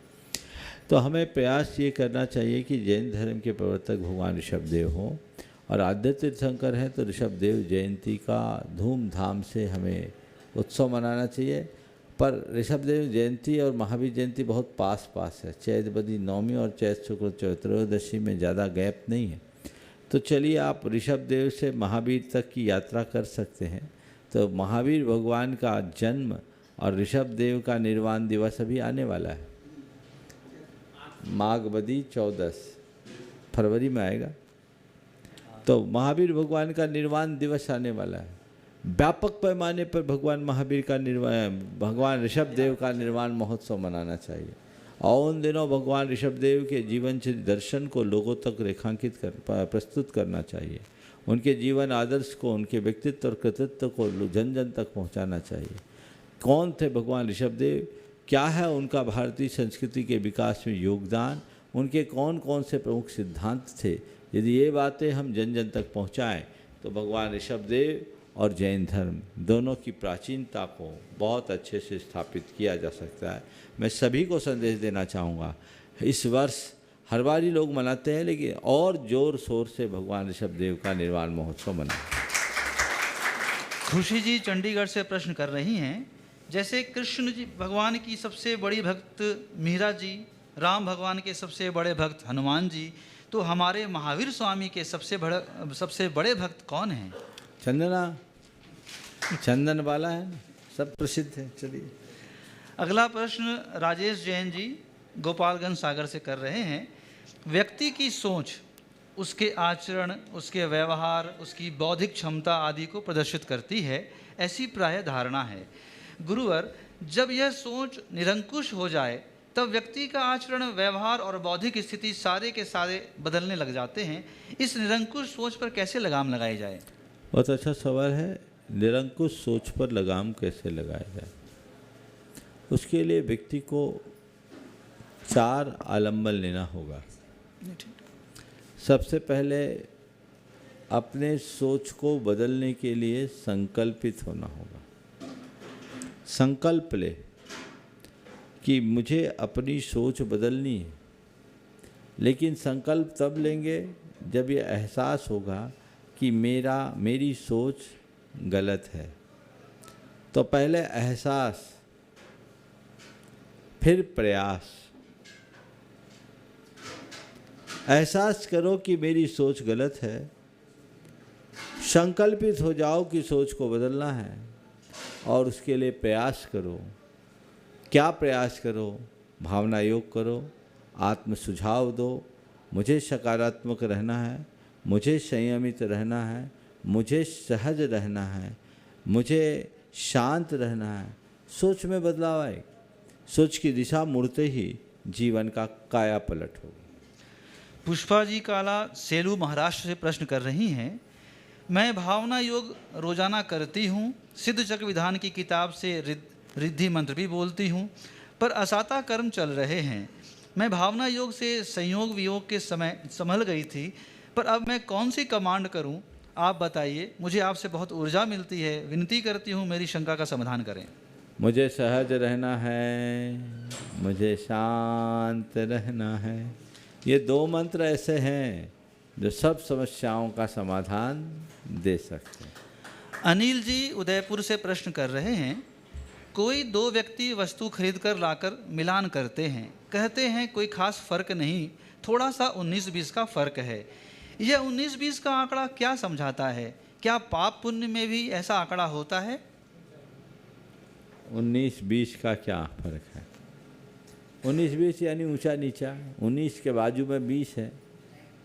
तो हमें प्रयास ये करना चाहिए कि जैन धर्म के प्रवर्तक भगवान ऋषभदेव हों और आद्य तीर्थंकर हैं तो ऋषभदेव जयंती का धूमधाम से हमें उत्सव मनाना चाहिए। पर ऋषभदेव जयंती और महावीर जयंती बहुत पास पास है, चैत बदी नवमी और चैत शुक्ल त्रयोदशी में ज़्यादा गैप नहीं है। तो चलिए आप ऋषभदेव से महावीर तक की यात्रा कर सकते हैं। तो महावीर भगवान का जन्म और ऋषभदेव का निर्वाण दिवस अभी आने वाला है, माघ बदी 14 फरवरी में आएगा। तो महावीर भगवान का निर्वाण दिवस आने वाला है। व्यापक पैमाने पर भगवान महावीर का भगवान ऋषभदेव का निर्वाण महोत्सव मनाना चाहिए और उन दिनों भगवान ऋषभदेव के जीवन से दर्शन को लोगों तक रेखांकित प्रस्तुत करना चाहिए। उनके जीवन आदर्श को, उनके व्यक्तित्व और कृतित्व को जन जन तक पहुंचाना चाहिए। कौन थे भगवान ऋषभदेव, क्या है उनका भारतीय संस्कृति के विकास में योगदान, उनके कौन कौन से प्रमुख सिद्धांत थे, यदि ये बातें हम जन जन तक पहुँचाएँ तो भगवान ऋषभदेव और जैन धर्म दोनों की प्राचीनता को बहुत अच्छे से स्थापित किया जा सकता है। मैं सभी को संदेश देना चाहूँगा, इस वर्ष हर बार ही लोग मनाते हैं लेकिन और जोर शोर से भगवान ऋषभदेव का निर्वाण महोत्सव मनाएं। खुशी जी चंडीगढ़ से प्रश्न कर रही हैं, जैसे कृष्ण जी भगवान की सबसे बड़ी भक्त मीरा जी, राम भगवान के सबसे बड़े भक्त हनुमान जी, तो हमारे महावीर स्वामी के सबसे बड़े भक्त कौन हैं? चंदन वाला है ना, सब प्रसिद्ध है। चलिए अगला प्रश्न राजेश जैन जी गोपालगंज सागर से कर रहे हैं। व्यक्ति की सोच, उसके आचरण, उसके व्यवहार, उसकी बौद्धिक क्षमता आदि को प्रदर्शित करती है, ऐसी प्राय धारणा है। गुरुवर, जब यह सोच निरंकुश हो जाए तब व्यक्ति का आचरण, व्यवहार और बौद्धिक स्थिति सारे के सारे बदलने लग जाते हैं। इस निरंकुश सोच पर कैसे लगाम लगाई जाए? बहुत अच्छा सवाल है। निरंकुश सोच पर लगाम कैसे लगाया जाए? उसके लिए व्यक्ति को 4 आलम्बन लेना होगा। सबसे पहले अपने सोच को बदलने के लिए संकल्पित होना होगा। संकल्प ले कि मुझे अपनी सोच बदलनी है, लेकिन संकल्प तब लेंगे जब ये एहसास होगा कि मेरी सोच गलत है। तो पहले एहसास, फिर प्रयास। एहसास करो कि मेरी सोच गलत है, संकल्पित हो जाओ कि सोच को बदलना है, और उसके लिए प्रयास करो। क्या प्रयास करो? भावना योग करो, आत्म सुझाव दो। मुझे सकारात्मक रहना है, मुझे संयमित रहना है, मुझे सहज रहना है, मुझे शांत रहना है। सोच में बदलाव आए। सोच की दिशा मुड़ते ही जीवन का काया पलट होगा। पुष्पा जी काला सेलू महाराष्ट्र से प्रश्न कर रही हैं। मैं भावना योग रोजाना करती हूँ, सिद्ध चक्र विधान की किताब से रिद्धि मंत्र भी बोलती हूँ, पर असाता कर्म चल रहे हैं। मैं भावना योग से संयोग वियोग के समय संभल गई थी, पर अब मैं कौन सी कमांड करूँ? आप बताइए। मुझे आपसे बहुत ऊर्जा मिलती है, विनती करती हूँ मेरी शंका का समाधान करें। मुझे सहज रहना है, मुझे शांत रहना है। ये 2 मंत्र ऐसे हैं जो सब समस्याओं का समाधान दे सकते हैं। अनिल जी उदयपुर से प्रश्न कर रहे हैं। कोई 2 व्यक्ति वस्तु खरीद कर लाकर मिलान करते हैं, कहते हैं कोई खास फर्क नहीं, थोड़ा सा 19-20 का फर्क है। यह 19-20 का आंकड़ा क्या समझाता है? क्या पाप पुण्य में भी ऐसा आंकड़ा होता है? 19-20 का क्या फर्क है? 19-20 यानी ऊंचा नीचा। 19 के बाजू में 20 है,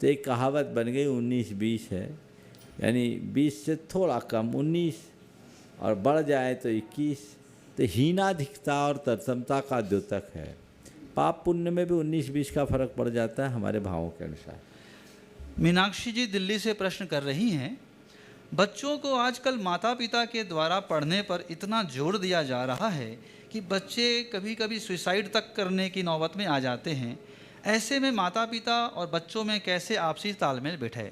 तो एक कहावत बन गई 19-20 है, यानी 20 से थोड़ा कम 19, और बढ़ जाए तो 21। तो हीनाधिकता और तरतमता का द्योतक है। पाप पुण्य में भी 19-20 का फर्क पड़ जाता है हमारे भावों के अनुसार। मीनाक्षी जी दिल्ली से प्रश्न कर रही हैं। बच्चों को आजकल माता पिता के द्वारा पढ़ने पर इतना जोर दिया जा रहा है कि बच्चे कभी कभी सुसाइड तक करने की नौबत में आ जाते हैं। ऐसे में माता पिता और बच्चों में कैसे आपसी तालमेल बैठे?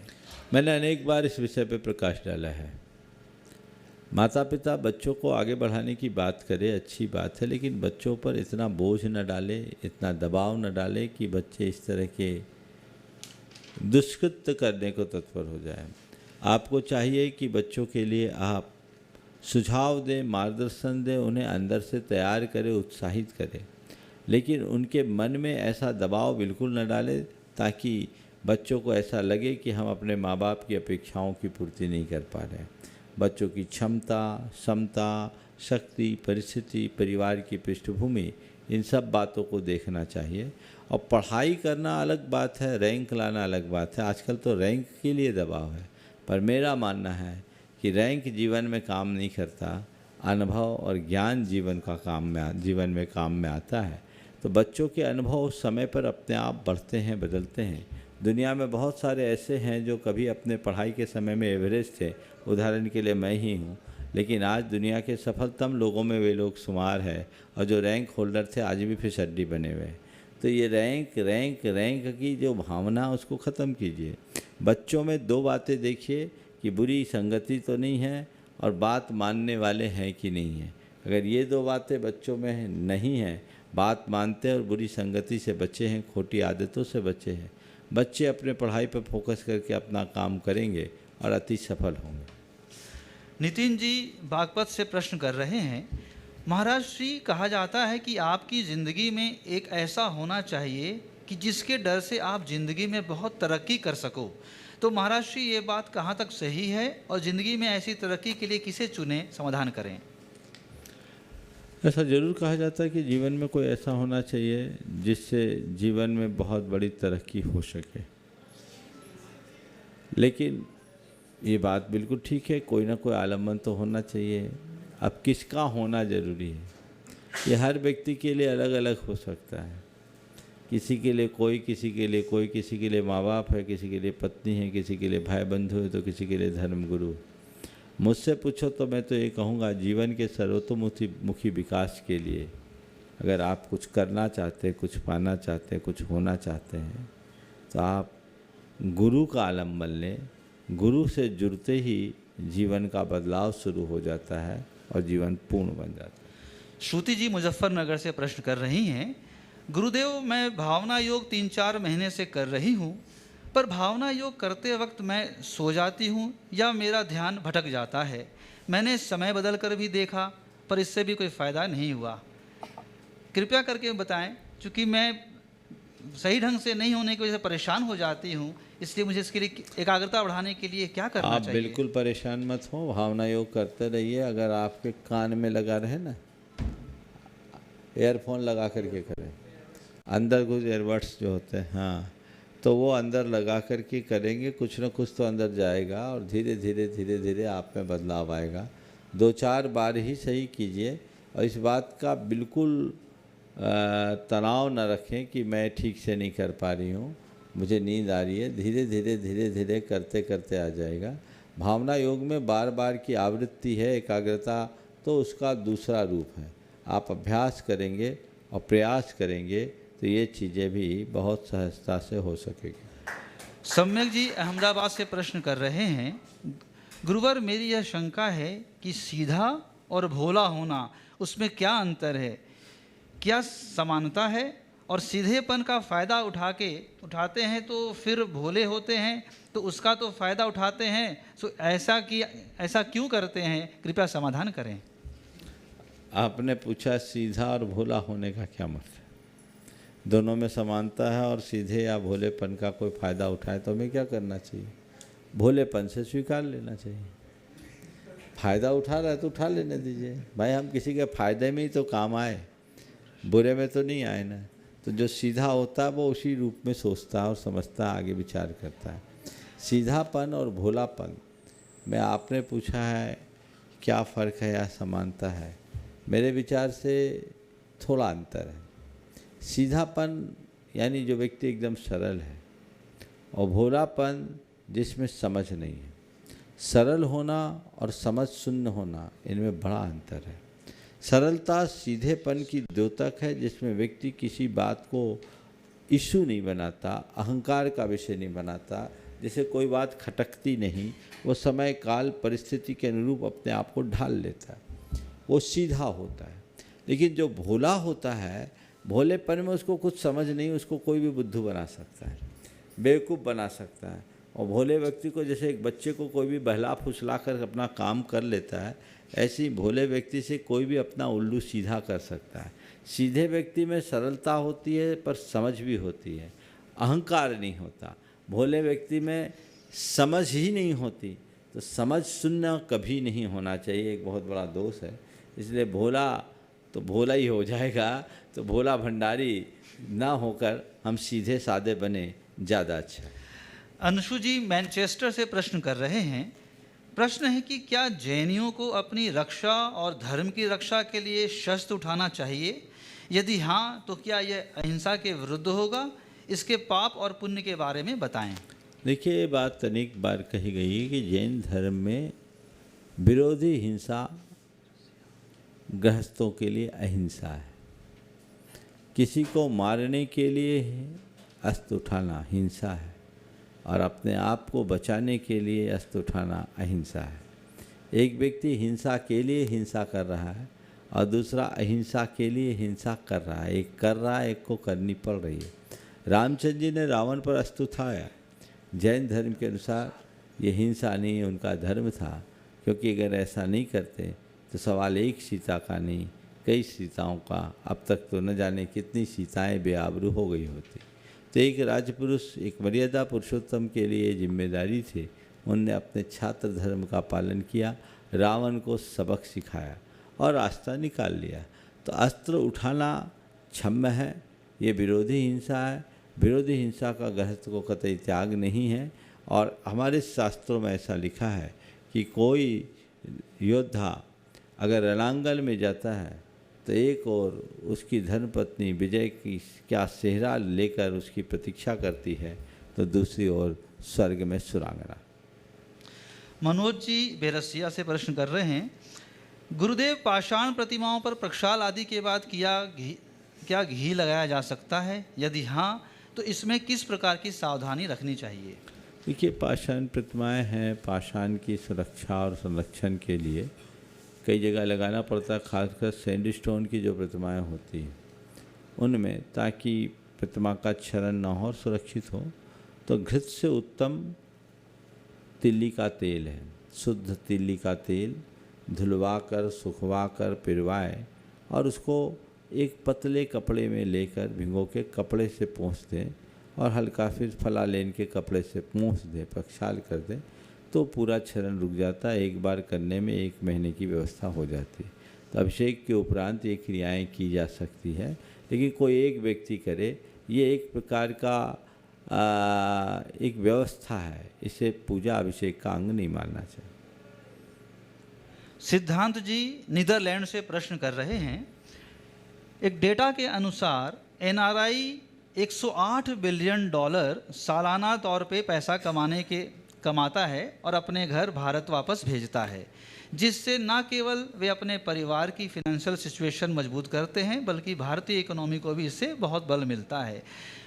मैंने अनेक बार इस विषय पर प्रकाश डाला है। माता पिता बच्चों को आगे बढ़ाने की बात करे, अच्छी बात है, लेकिन बच्चों पर इतना बोझ न डाले, इतना दबाव न डाले कि बच्चे इस तरह के दुष्कृत्य करने को तत्पर हो जाए। आपको चाहिए कि बच्चों के लिए आप सुझाव दें, मार्गदर्शन दें, उन्हें अंदर से तैयार करें, उत्साहित करें, लेकिन उनके मन में ऐसा दबाव बिल्कुल न डालें ताकि बच्चों को ऐसा लगे कि हम अपने माँ बाप की अपेक्षाओं की पूर्ति नहीं कर पा रहे हैं। बच्चों की क्षमता, समता, शक्ति, परिस्थिति, परिवार की पृष्ठभूमि, इन सब बातों को देखना चाहिए। और पढ़ाई करना अलग बात है, रैंक लाना अलग बात है। आजकल तो रैंक के लिए दबाव है, पर मेरा मानना है कि रैंक जीवन में काम नहीं करता, अनुभव और ज्ञान जीवन में काम में आता है। तो बच्चों के अनुभव समय पर अपने आप बढ़ते हैं, बदलते हैं। दुनिया में बहुत सारे ऐसे हैं जो कभी अपने पढ़ाई के समय में एवरेज थे, उदाहरण के लिए मैं ही हूँ, लेकिन आज दुनिया के सफलतम लोगों में वे लोग शुमार है, और जो रैंक होल्डर थे आज भी फिसड्डी बने हुए। तो ये रैंक की जो भावना उसको ख़त्म कीजिए। बच्चों में 2 बातें देखिए कि बुरी संगति तो नहीं है और बात मानने वाले हैं कि नहीं है। अगर ये 2 बातें बच्चों में नहीं हैं, बात मानते और बुरी संगति से बचे हैं, खोटी आदतों से बचे हैं, बच्चे अपने पढ़ाई पर फोकस करके अपना काम करेंगे और अति सफल होंगे। नितिन जी बागपत से प्रश्न कर रहे हैं। महाराज श्री, कहा जाता है कि आपकी ज़िंदगी में एक ऐसा होना चाहिए कि जिसके डर से आप ज़िंदगी में बहुत तरक्की कर सको। तो महाराज श्री, ये बात कहाँ तक सही है और ज़िंदगी में ऐसी तरक्की के लिए किसे चुने, समाधान करें? ऐसा ज़रूर कहा जाता है कि जीवन में कोई ऐसा होना चाहिए जिससे जीवन में बहुत बड़ी तरक्की हो सके, लेकिन ये बात बिल्कुल ठीक है, कोई ना कोई आलम्बन तो होना चाहिए। अब किसका होना ज़रूरी है, ये हर व्यक्ति के लिए अलग अलग हो सकता है। किसी के लिए कोई, किसी के लिए कोई, किसी के लिए माँ बाप है, किसी के लिए पत्नी है, किसी के लिए भाई बंधु है, तो किसी के लिए धर्मगुरु। मुझसे पूछो तो मैं तो ये कहूँगा, जीवन के सर्वतोमुखी विकास के लिए अगर आप कुछ करना चाहते हैं, कुछ पाना चाहते हैं, कुछ होना चाहते हैं, तो आप गुरु का आलम्बन लें। गुरु से जुड़ते ही जीवन का बदलाव शुरू हो जाता है और जीवन पूर्ण बन जाता है। श्रुति जी मुजफ्फरनगर से प्रश्न कर रही हैं, गुरुदेव मैं भावना योग 3-4 महीने से कर रही हूँ, पर भावना योग करते वक्त मैं सो जाती हूँ या मेरा ध्यान भटक जाता है। मैंने समय बदल कर भी देखा पर इससे भी कोई फ़ायदा नहीं हुआ। कृपया करके बताएं, क्योंकि मैं सही ढंग से नहीं होने की वजह से परेशान हो जाती हूँ, इसलिए मुझे इसके लिए एकाग्रता बढ़ाने के लिए क्या करना आप चाहिए? बिल्कुल परेशान मत हो, भावना योग करते रहिए। अगर आपके कान में लगा रहे ना, एयरफोन लगा करके करें, अंदर कुछ एयरबड्स जो होते हैं, हाँ, तो वो अंदर लगा करके करेंगे, कुछ ना कुछ तो अंदर जाएगा और धीरे धीरे धीरे धीरे आप में बदलाव आएगा। 2-4 बार ही सही कीजिए और इस बात का बिल्कुल तनाव न रखें कि मैं ठीक से नहीं कर पा रही हूँ, मुझे नींद आ रही है। धीरे धीरे धीरे धीरे करते करते आ जाएगा। भावना योग में बार बार की आवृत्ति है, एकाग्रता तो उसका दूसरा रूप है। आप अभ्यास करेंगे और प्रयास करेंगे तो ये चीज़ें भी बहुत सहजता से हो सकेगी। सम्यक जी अहमदाबाद से प्रश्न कर रहे हैं, गुरुवर मेरी यह शंका है कि सीधा और भोला होना उसमें क्या अंतर है, क्या समानता है? और सीधेपन का फ़ायदा उठाते हैं तो फिर भोले होते हैं, तो उसका तो फ़ायदा उठाते हैं, तो ऐसा क्यों करते हैं? कृपया समाधान करें। आपने पूछा सीधा और भोला होने का क्या मतलब है? दोनों में समानता है और सीधे या भोलेपन का कोई फ़ायदा उठाए तो हमें क्या करना चाहिए? भोलेपन से स्वीकार लेना चाहिए। फ़ायदा उठा रहा है तो उठा लेने दीजिए भाई, हम किसी के फ़ायदे में ही तो काम आए, बुरे में तो नहीं आए ना। तो जो सीधा होता है वो उसी रूप में सोचता है और समझता है, आगे विचार करता है। सीधापन और भोलापन में आपने पूछा है क्या फ़र्क है या समानता है, मेरे विचार से थोड़ा अंतर है। सीधापन यानी जो व्यक्ति एकदम सरल है, और भोलापन जिसमें समझ नहीं है। सरल होना और समझ शून्य होना, इनमें बड़ा अंतर है। सरलता सीधेपन की द्योतक है, जिसमें व्यक्ति किसी बात को इशू नहीं बनाता, अहंकार का विषय नहीं बनाता, जिसे कोई बात खटकती नहीं, वो समय काल परिस्थिति के अनुरूप अपने आप को ढाल लेता है, वो सीधा होता है। लेकिन जो भोला होता है, भोलेपन में उसको कुछ समझ नहीं, उसको कोई भी बुद्धू बना सकता है, बेवकूफ़ बना सकता है। और भोले व्यक्ति को जैसे एक बच्चे को कोई भी बहला फुसला कर अपना काम कर लेता है, ऐसे ही भोले व्यक्ति से कोई भी अपना उल्लू सीधा कर सकता है। सीधे व्यक्ति में सरलता होती है पर समझ भी होती है, अहंकार नहीं होता। भोले व्यक्ति में समझ ही नहीं होती, तो समझ शून्य कभी नहीं होना चाहिए, एक बहुत बड़ा दोष है। इसलिए भोला तो भोला ही हो जाएगा, तो भोला भंडारी ना होकर हम सीधे सादे बने, ज़्यादा अच्छा है। अंशु जी मैनचेस्टर से प्रश्न कर रहे हैं, प्रश्न है कि क्या जैनियों को अपनी रक्षा और धर्म की रक्षा के लिए शस्त्र उठाना चाहिए? यदि हाँ, तो क्या यह अहिंसा के विरुद्ध होगा? इसके पाप और पुण्य के बारे में बताएं। देखिए, ये बात अनेक बार कही गई है कि जैन धर्म में विरोधी हिंसा गृहस्थों के लिए अहिंसा है। किसी को मारने के लिए अस्त्र उठाना हिंसा है, और अपने आप को बचाने के लिए अस्त्र उठाना अहिंसा है। एक व्यक्ति हिंसा के लिए हिंसा कर रहा है और दूसरा अहिंसा के लिए हिंसा कर रहा है। एक कर रहा है, एक को करनी पड़ रही है। रामचंद्र जी ने रावण पर अस्त्र उठाया, जैन धर्म के अनुसार ये हिंसा नहीं, उनका धर्म था, क्योंकि अगर ऐसा नहीं करते तो सवाल एक सीता का नहीं, कई सीताओं का, अब तक तो न जाने कितनी सीताएं बेआबरू हो गई होती। तो एक राजपुरुष, एक मर्यादा पुरुषोत्तम के लिए जिम्मेदारी थी, उनने अपने छात्र धर्म का पालन किया, रावण को सबक सिखाया और रास्ता निकाल लिया। तो अस्त्र उठाना क्षम्य है, ये विरोधी हिंसा है। विरोधी हिंसा का गृहस्थ को कतई त्याग नहीं है। और हमारे शास्त्रों में ऐसा लिखा है कि कोई योद्धा अगर रणांगण में जाता है तो एक और उसकी धर्मपत्नी विजय की क्या सेहरा लेकर उसकी प्रतीक्षा करती है, तो दूसरी ओर स्वर्ग में सुरांगना। मनोज जी बेरसिया से प्रश्न कर रहे हैं, गुरुदेव पाषाण प्रतिमाओं पर प्रक्षाल आदि के बाद क्या घी लगाया जा सकता है? यदि हाँ, तो इसमें किस प्रकार की सावधानी रखनी चाहिए? देखिए, पाषाण प्रतिमाएं हैं, पाषाण की सुरक्षा और संरक्षण के लिए कई जगह लगाना पड़ता है, खासकर सैंडस्टोन की जो प्रतिमाएं होती हैं उनमें, ताकि प्रतिमा का क्षरण न हो और सुरक्षित हो। तो घृत से उत्तम तिल्ली का तेल है, शुद्ध तिल्ली का तेल धुलवा कर, सुखवा कर, पिरवाए और उसको एक पतले कपड़े में लेकर भिगो के कपड़े से पोंछ दें और हल्का फिर फलालेन के कपड़े से पोंछ दें, प्रक्षाल कर दें, तो पूरा क्षरण रुक जाता है। एक बार करने में 1 महीने की व्यवस्था हो जाती है। तो अभिषेक के उपरांत ये क्रियाएं की जा सकती है, लेकिन कोई एक व्यक्ति करे, ये एक प्रकार का एक व्यवस्था है, इसे पूजा अभिषेक का अंग नहीं मानना चाहिए। सिद्धांत जी नीदरलैंड से प्रश्न कर रहे हैं, एक डेटा के अनुसार एनआरआई $108 बिलियन सालाना तौर पे पैसा कमाता है और अपने घर भारत वापस भेजता है, जिससे न केवल वे अपने परिवार की फिनेंशियल सिचुएशन मजबूत करते हैं, बल्कि भारतीय इकोनॉमी को भी इससे बहुत बल मिलता है।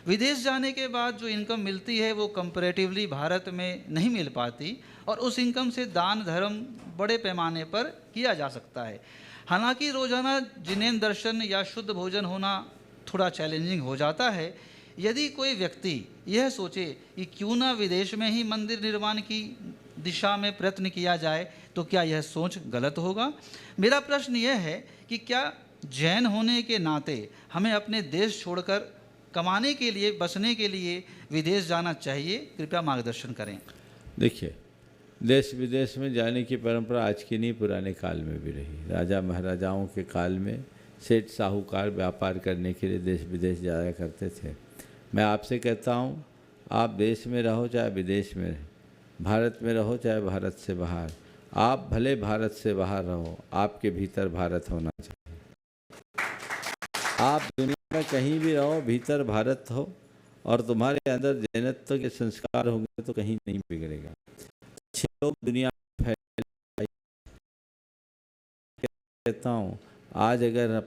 विदेश जाने के बाद जो इनकम मिलती है वो कंपैरेटिवली भारत में नहीं मिल पाती और उस इनकम से दान धर्म बड़े पैमाने पर किया जा सकता है। हालांकि रोजाना जिनेन दर्शन या शुद्ध भोजन होना थोड़ा चैलेंजिंग हो जाता है। यदि कोई व्यक्ति यह सोचे कि क्यों ना विदेश में ही मंदिर निर्माण की दिशा में प्रयत्न किया जाए, तो क्या यह सोच गलत होगा? मेरा प्रश्न यह है कि क्या जैन होने के नाते हमें अपने देश छोड़कर कमाने के लिए, बसने के लिए विदेश जाना चाहिए? कृपया मार्गदर्शन करें। देखिए, देश विदेश में जाने की परंपरा आज की नहीं, पुराने काल में भी रही। राजा महाराजाओं के काल में सेठ साहूकार व्यापार करने के लिए देश विदेश जाया करते थे। मैं आपसे कहता हूँ, आप देश में रहो चाहे विदेश में रहो, भारत में रहो चाहे भारत से बाहर, आप भले भारत से बाहर रहो, आपके भीतर भारत होना चाहिए। आप दुनिया में कहीं भी रहो, भीतर भारत हो और तुम्हारे अंदर जैनत्व के संस्कार होंगे तो कहीं नहीं बिगड़ेगा। अच्छे लोग दुनिया में फैले, कहता हूँ आज अगर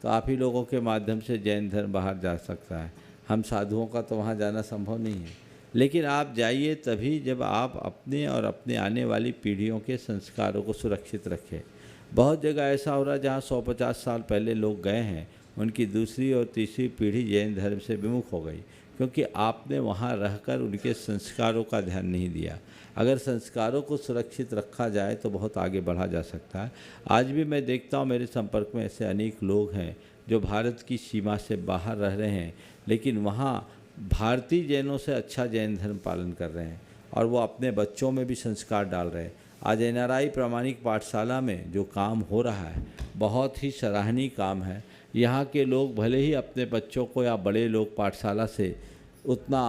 तो आप ही लोगों के माध्यम से जैन धर्म बाहर जा सकता है। हम साधुओं का तो वहाँ जाना संभव नहीं है, लेकिन आप जाइए तभी जब आप अपने और अपने आने वाली पीढ़ियों के संस्कारों को सुरक्षित रखें। बहुत जगह ऐसा हो रहा है जहाँ 150 साल पहले लोग गए हैं, उनकी दूसरी और तीसरी पीढ़ी जैन धर्म से विमुख हो गई, क्योंकि आपने वहाँ रहकर उनके संस्कारों का ध्यान नहीं दिया। अगर संस्कारों को सुरक्षित रखा जाए तो बहुत आगे बढ़ा जा सकता है। आज भी मैं देखता हूँ, मेरे संपर्क में ऐसे अनेक लोग हैं जो भारत की सीमा से बाहर रह रहे हैं, लेकिन वहाँ भारतीय जैनों से अच्छा जैन धर्म पालन कर रहे हैं और वो अपने बच्चों में भी संस्कार डाल रहे हैं। आज एनआरआई प्रामाणिक पाठशाला में जो काम हो रहा है बहुत ही सराहनीय काम है। यहाँ के लोग भले ही अपने बच्चों को या बड़े लोग पाठशाला से उतना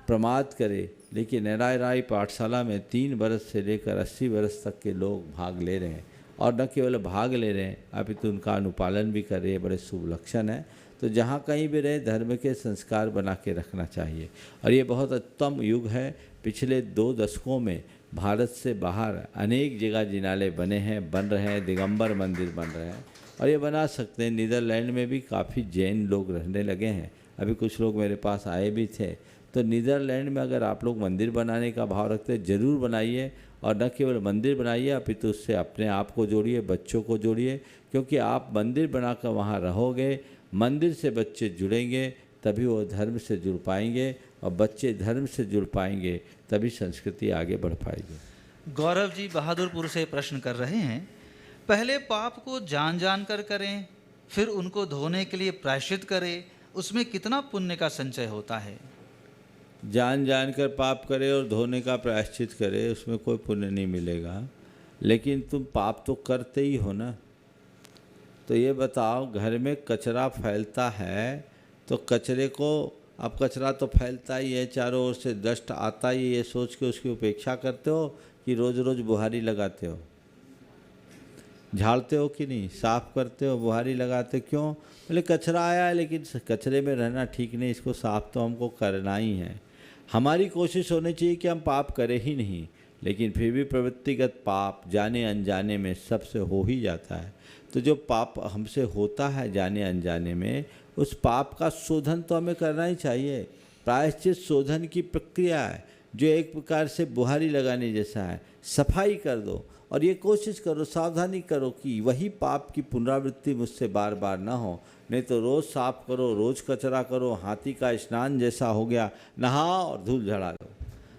प्रमाद करें, लेकिन एनआरआई पाठशाला में 3 वर्ष से लेकर 80 वर्ष तक के लोग भाग ले रहे हैं और न केवल भाग ले रहे हैं अपितु उनका अनुपालन भी कर रहे हैं। बड़े शुभ लक्षण है। तो जहाँ कहीं भी रहे धर्म के संस्कार बना के रखना चाहिए और ये बहुत उत्तम युग है। पिछले 2 दशकों में भारत से बाहर अनेक जगह जिनालय बने हैं, बन रहे हैं, दिगंबर मंदिर बन रहे हैं और ये बना सकते हैं। नीदरलैंड में भी काफ़ी जैन लोग रहने लगे हैं। अभी कुछ लोग मेरे पास आए भी थे। तो नीदरलैंड में अगर आप लोग मंदिर बनाने का भाव रखते हैं, ज़रूर बनाइए और न केवल मंदिर बनाइए अपितु उससे अपने आप को जोड़िए, बच्चों को जोड़िए, क्योंकि आप मंदिर बनाकर वहाँ रहोगे, मंदिर से बच्चे जुड़ेंगे तभी वो धर्म से जुड़ पाएंगे और बच्चे धर्म से जुड़ पाएंगे तभी संस्कृति आगे बढ़ पाएगी। गौरव जी बहादुरपुर से प्रश्न कर रहे हैं, पहले पाप को जान जान कर करें, फिर उनको धोने के लिए प्रायश्चित करें, उसमें कितना पुण्य का संचय होता है? जान जान कर पाप करे और धोने का प्रायश्चित करे, उसमें कोई पुण्य नहीं मिलेगा, लेकिन तुम पाप तो करते ही हो ना। तो ये बताओ, घर में कचरा फैलता है तो कचरे को, अब कचरा तो फैलता ही है, चारों ओर से डस्ट आता ही, ये सोच के उसकी उपेक्षा करते हो कि रोज़ रोज़ बुहारी लगाते हो? झाड़ते हो कि नहीं, साफ करते हो, बुहारी लगाते, क्यों? बोले कचरा आया है, लेकिन कचरे में रहना ठीक नहीं, इसको साफ तो हमको करना ही है। हमारी कोशिश होनी चाहिए कि हम पाप करें ही नहीं, लेकिन फिर भी प्रवृत्तिगत पाप जाने अनजाने में सबसे हो ही जाता है। तो जो पाप हमसे होता है जाने अनजाने में, उस पाप का शोधन तो हमें करना ही चाहिए। प्रायश्चित शोधन की प्रक्रिया है जो एक प्रकार से बुहारी लगाने जैसा है। सफाई कर दो और ये कोशिश करो, सावधानी करो कि वही पाप की पुनरावृत्ति मुझसे बार बार ना हो। नहीं तो रोज़ साफ करो, रोज़ कचरा करो, हाथी का स्नान जैसा हो गया, नहाओ और धूल झड़ा दो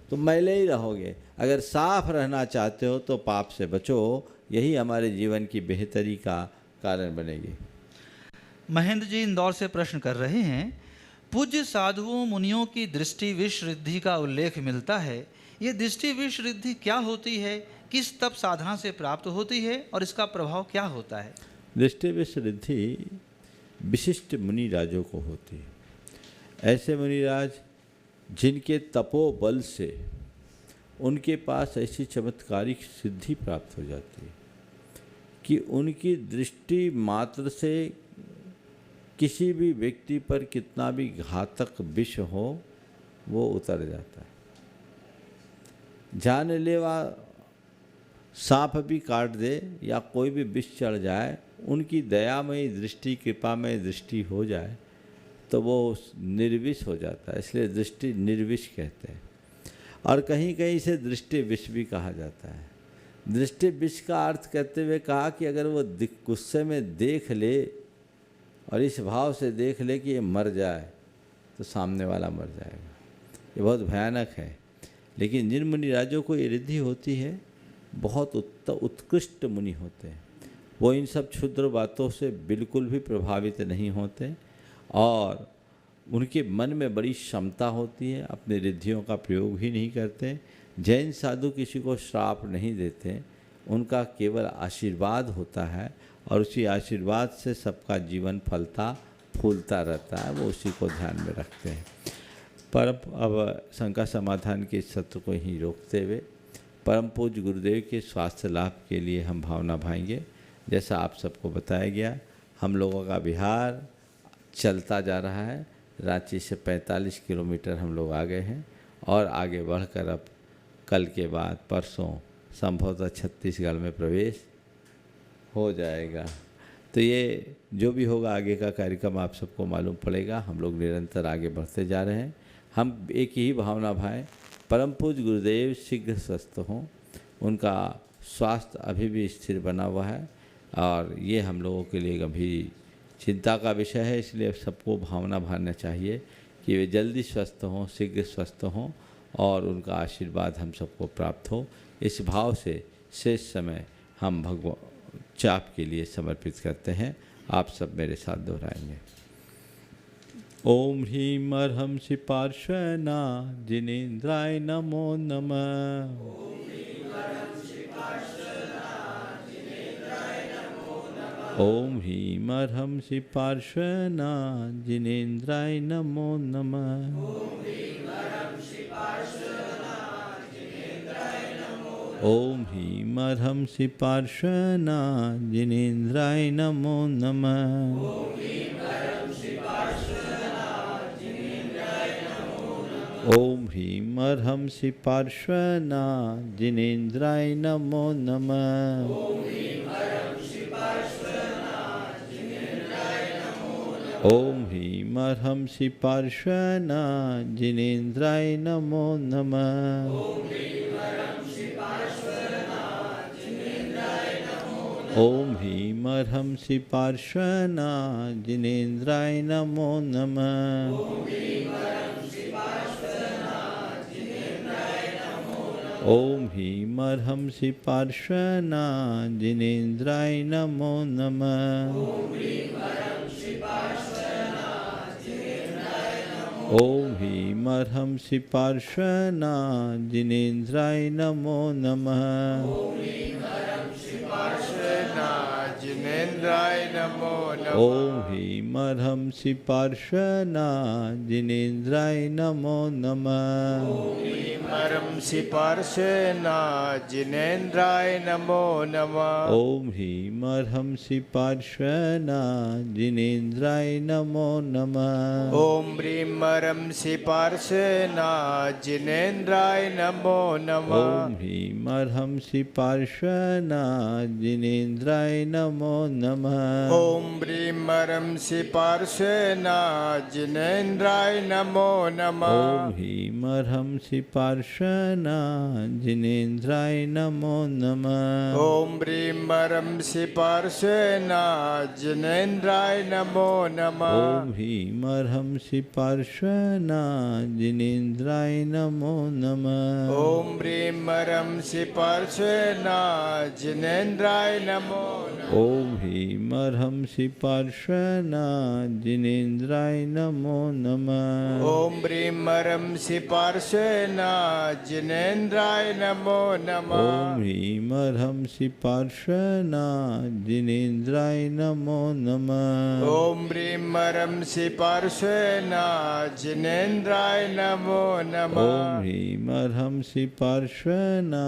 तो मैले ही रहोगे। अगर साफ रहना चाहते हो तो पाप से बचो, यही हमारे जीवन की बेहतरी का कारण बनेगी। महेंद्र जी इंदौर से प्रश्न कर रहे हैं, पूज्य साधुओं मुनियों की दृष्टि विश्वसिद्धि का उल्लेख मिलता है। ये दृष्टि विश्वसिद्धि क्या होती है, किस तप साधना से प्राप्त होती है और इसका प्रभाव क्या होता है? दृष्टि विश्वसिद्धि विशिष्ट मुनिराजों को होती है। ऐसे मुनिराज जिनके तपोबल से उनके पास ऐसी चमत्कारिक सिद्धि प्राप्त हो जाती है कि उनकी दृष्टि मात्र से किसी भी व्यक्ति पर कितना भी घातक विष हो वो उतर जाता है। जानलेवा सांप भी काट दे या कोई भी विष चढ़ जाए, उनकी दयामयी दृष्टि, कृपामय दृष्टि हो जाए तो वो निर्विष हो जाता है। इसलिए दृष्टि निर्विष कहते हैं। और कहीं कहीं इसे दृष्टि विष भी कहा जाता है। दृष्टि विष का अर्थ करते हुए कहा कि अगर वो गुस्से में देख ले और इस भाव से देख ले कि ये मर जाए तो सामने वाला मर जाएगा। ये बहुत भयानक है। लेकिन जिन मुनिराजों को ये रिद्धि होती है, बहुत उत्कृष्ट मुनि होते हैं। वो इन सब क्षुद्र बातों से बिल्कुल भी प्रभावित नहीं होते और उनके मन में बड़ी क्षमता होती है, अपनी रिद्धियों का प्रयोग भी नहीं करते। जैन साधु किसी को श्राप नहीं देते, उनका केवल आशीर्वाद होता है और उसी आशीर्वाद से सबका जीवन फलता फूलता रहता है। वो उसी को ध्यान में रखते हैं। पर अब शंका समाधान के सत्र को ही रोकते हुए परम पूज्य गुरुदेव के स्वास्थ्य लाभ के लिए हम भावना भाएंगे। जैसा आप सबको बताया गया, हम लोगों का बिहार चलता जा रहा है। रांची से 45 किलोमीटर हम लोग आ गए हैं और आगे बढ़कर अब कल के बाद परसों संभवतः छत्तीसगढ़ में प्रवेश हो जाएगा। तो ये जो भी होगा आगे का कार्यक्रम आप सबको मालूम पड़ेगा। हम लोग निरंतर आगे बढ़ते जा रहे हैं। हम एक ही भावना भाएं, परम पूज्य गुरुदेव शीघ्र स्वस्थ हों, उनका स्वास्थ्य अभी भी स्थिर बना हुआ है और ये हम लोगों के लिए गंभीर चिंता का विषय है। इसलिए सबको भावना भाना चाहिए कि वे जल्दी स्वस्थ हों, शीघ्र स्वस्थ हों और उनका आशीर्वाद हम सबको प्राप्त हो। इस भाव से शेष समय हम भगवान चाप के लिए समर्पित करते हैं। आप सब मेरे साथ दोहराएंगे। ओम ह्रीं अर्हंसि पार्श्वना जिनेन्द्राय नमो नमः। ओम ह्रीं अर्हंसि पार्श्वना जिनेन्द्राय नमो नमः। ओम ह्रीं अर्हंसि पार्श्वना जिनेन्द्राय नमो नमः। ओम ह्रीं अर्हंसि पार्श्वना जिनेन्द्राय नमो नमः। ओम ह्रीं अर्हंसि पार्श्वना जिनेन्द्राय नमो नमः। ओम ह्रीं अर्हंसि पार्श्वना जिनेन्द्राय नमो नमः। ओम ह्रीं अर्हंसि पार्श्वना जिनेन्द्राय नमो नमः। ओम ह्रीं अर्हंसि पार्श्वना जिनेन्द्राय नमो नमः। जिनेन्द्राय नमो नमः। ओम ह्रीं अर्हंसि पार्श्वना जिनेन्द्राय नमो नमः। अर्हंसि पार्श्वना जिनेन्द्राय नमो नमः। ओम ह्रीं अर्हंसि पार्श्वना जिनेन्द्राय नमो नमः। ओम ह्रीं अर्हंसि पार्श्वना जिनेन्द्राय नमो नमः। ओम ह्रीं अर्हंसि पार्श्वना जिनेन्द्राय नमो नमः। ओम ह्रीं अर्हंसि पार्श्वना जिनेन्द्राय नमो नमः। ओम ह्रीं अर्हंसि पार्श्वना जिनेन्द्राय नमो नमः। ओम ह्रीं अर्हंसि पार्श्वना जिनेन्द्राय नमो नमः। ओम ह्रीं अर्हंसि पार्श्वना जिनेन्द्राय नमो नमः। ओम ह्रीं अर्हंसि पार्श्वना जिनेन्द्राय नमो नमः। ओम ह्रीं अर्हंसि पार्श्वना जिनेन्द्राय नमो नमः। ओम ह्रीं अर्हंसि पार्श्वना जिनेन्द्राय नमो नमः। ओम ह्रीं अर्हंसि पार्श्वना जिनेन्द्राय नमो नमः। ओम ह्रीं अर्हंसि पार्श्वना जिनेन्द्राय नमो नमः। ओम ह्रीं अर्हंसि पार्श्वना जिनेन्द्राय नमो नमः। ओम ह्रीं अर्हंसि पार्श्वना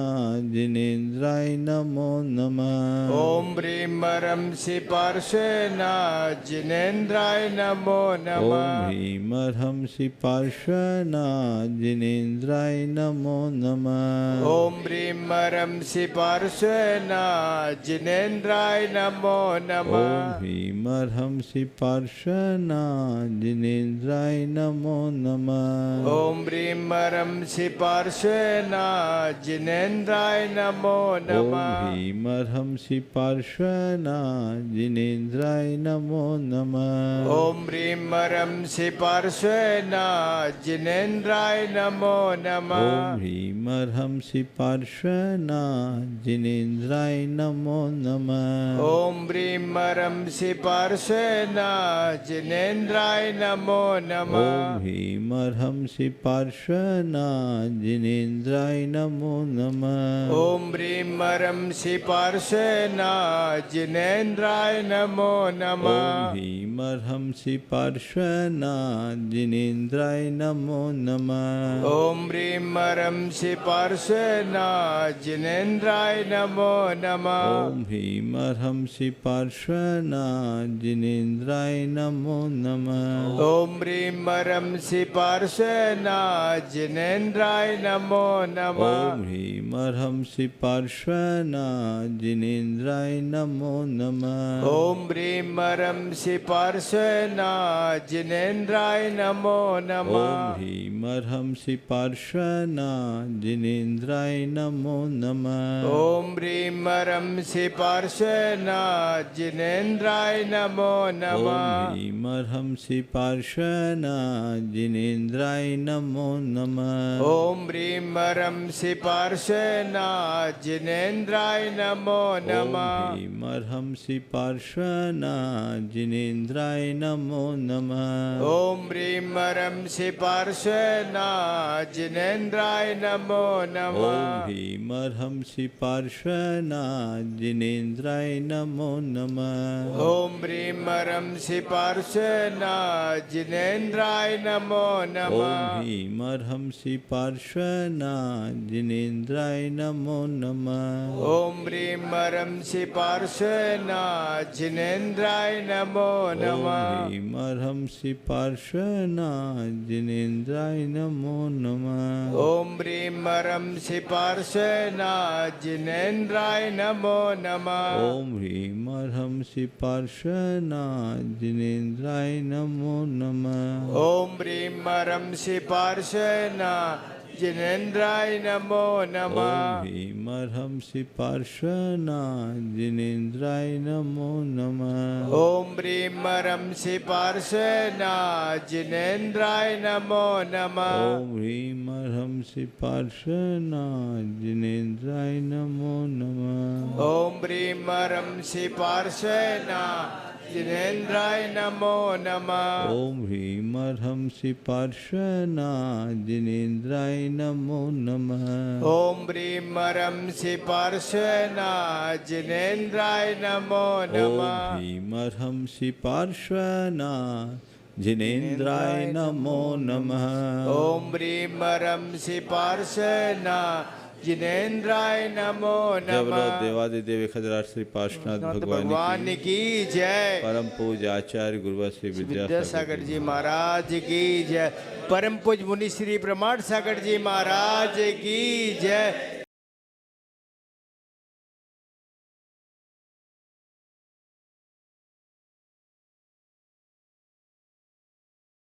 जिनेन्द्राय नमो नमः। ओम ह्रीं अर्हंसि पार्श्वना जिनेन्द्राय नमो नमः। ओम ह्रीं अर्हंसि पार्श्वना जिनेन्द्राय नमो नमः। ओम ह्रीं अर्हंसि पार्श्वना जिनेन्द्राय नमो नमः। ओम ह्रीं अर्हंसि पार्श्वना जिनेन्द्राय नमो नमः। ओम ह्रीं अर्हंसि पार्श्वना जिनेन्द्राय नमो नमः। ओम ह्रीं अर्हंसि पार्श्वना जिनेन्द्राय नमो नमः। ओम ह्रीं अर्हंसि पार्श्वना जिनेन्द्राय नमो नमः। ओम ह्रीं अर्हंसि पार्श्वना जिनेन्द्राय नमो नमः। ओम ह्रीं अर्हंसि पार्श्वना जिनेन्द्राय नमो नमः। ओम ह्रीं अर्हंसि पार्श्वना जिनेन्द्राय नमो नमः। ओम ह्रीं अर्हंसि पार्श्वना जिनेन्द्राय नमो नमः। ओम ह्रीं अर्हंसि पार्श्वना जिनेन्द्राय नमो नमः। ओम ह्रीं अर्हंसि पार्श्वना जिनेन्द्राय नमो नमः। ओम ह्रीं अर्हंसि पार्श्वना जिनेन्द्राय नमो नमः। ओम ह्रीं अर्हंसि पार्श्वना जिनेन्द्राय नमो नमः। ओम ह्रीं अर्हंसि पार्श्वना जिनेन्द्राय नमो नमः। ओम ह्रीं अर्हंसि पार्श्वना जिनेन्द्राय नमो नमः। ओम ह्रीं अर्हंसि पार्श्वना जिनेन्द्राय नमो नमः। ओम ह्रीं अर्हंसि पार्श्वना जिनेन्द्राय नमो नमः। ओम ह्रीं अर्हंसि पार्श्वना जिनेन्द्राय नमो नमः। ओम ह्रीं अर्हंसि पार्श्वना जिनेन्द्राय नमो नमः। ओम ह्रीं अर्हंसि पार्श्वना जिनेन्द्राय नमो नमः। ओम ह्रीं अर्हंसि पार्श्वना जिनेन्द्राय नमो नमः। ओम ह्रीं अर्हंसि पार्श्वना जिनेन्द्राय नमो नमः। ओम ह्रीं अर्हंसि पार्श्वना जिनेन्द्राय नमो नमः। ओम ह्रीं अर्हंसि पार्श्वना जिनेन्द्राय नमो नमः। ओम ह्रीं अर्हंसि पार्श्वना जिनेन्द्राय नमो नमः। ओम ह्रीं अर्हंसि पार्श्वना जिनेन्द्राय नमो नमः। ओम ह्रीं अर्हंसि पार्श्वना जिनेन्द्राय नमो नमः। ओम ह्रीं अर्हंसि पार्श्वना जिनेन्द्राय नमो नमः। ओम ह्रीं अर्हंसि पार्श्वना जिनेन्द्राय नमो नमः। ओम ह्रीं अर्हंसि पार्श्वना जिनेन्द्राय नमो नमः। ओम ह्रीं अर्हंसि पार्श्वना जिनेन्द्राय नमो नमः। ओम ह्रीं अर्हंसि पार्श्वना जिनेन्द्राय नमो नमः। ओम ह्रीम अर्हंसि पार्श्वनाथ जिनेन्द्राय नमो नमः। ओम ह्रीम अर्हंसि पार्श्वनाथ जिनेन्द्राय नमो नमः। ओम ह्रीम अर्हंसि पार्श्वनाथ जिनेन्द्राय नमो नमः। ओम ह्रीम अर्हंसि पार्श्वनाथ जिनेन्द्राय नमो जय बोलो नमः। देवादिदेव खजराज श्री पार्श्वनाथ भगवान भगवान की जय। परम पूज्य आचार्य गुरुवर श्री विद्यासागर जी महाराज की जय। परम पूज्य मुनि श्री प्रमाण सागर जी महाराज की जय।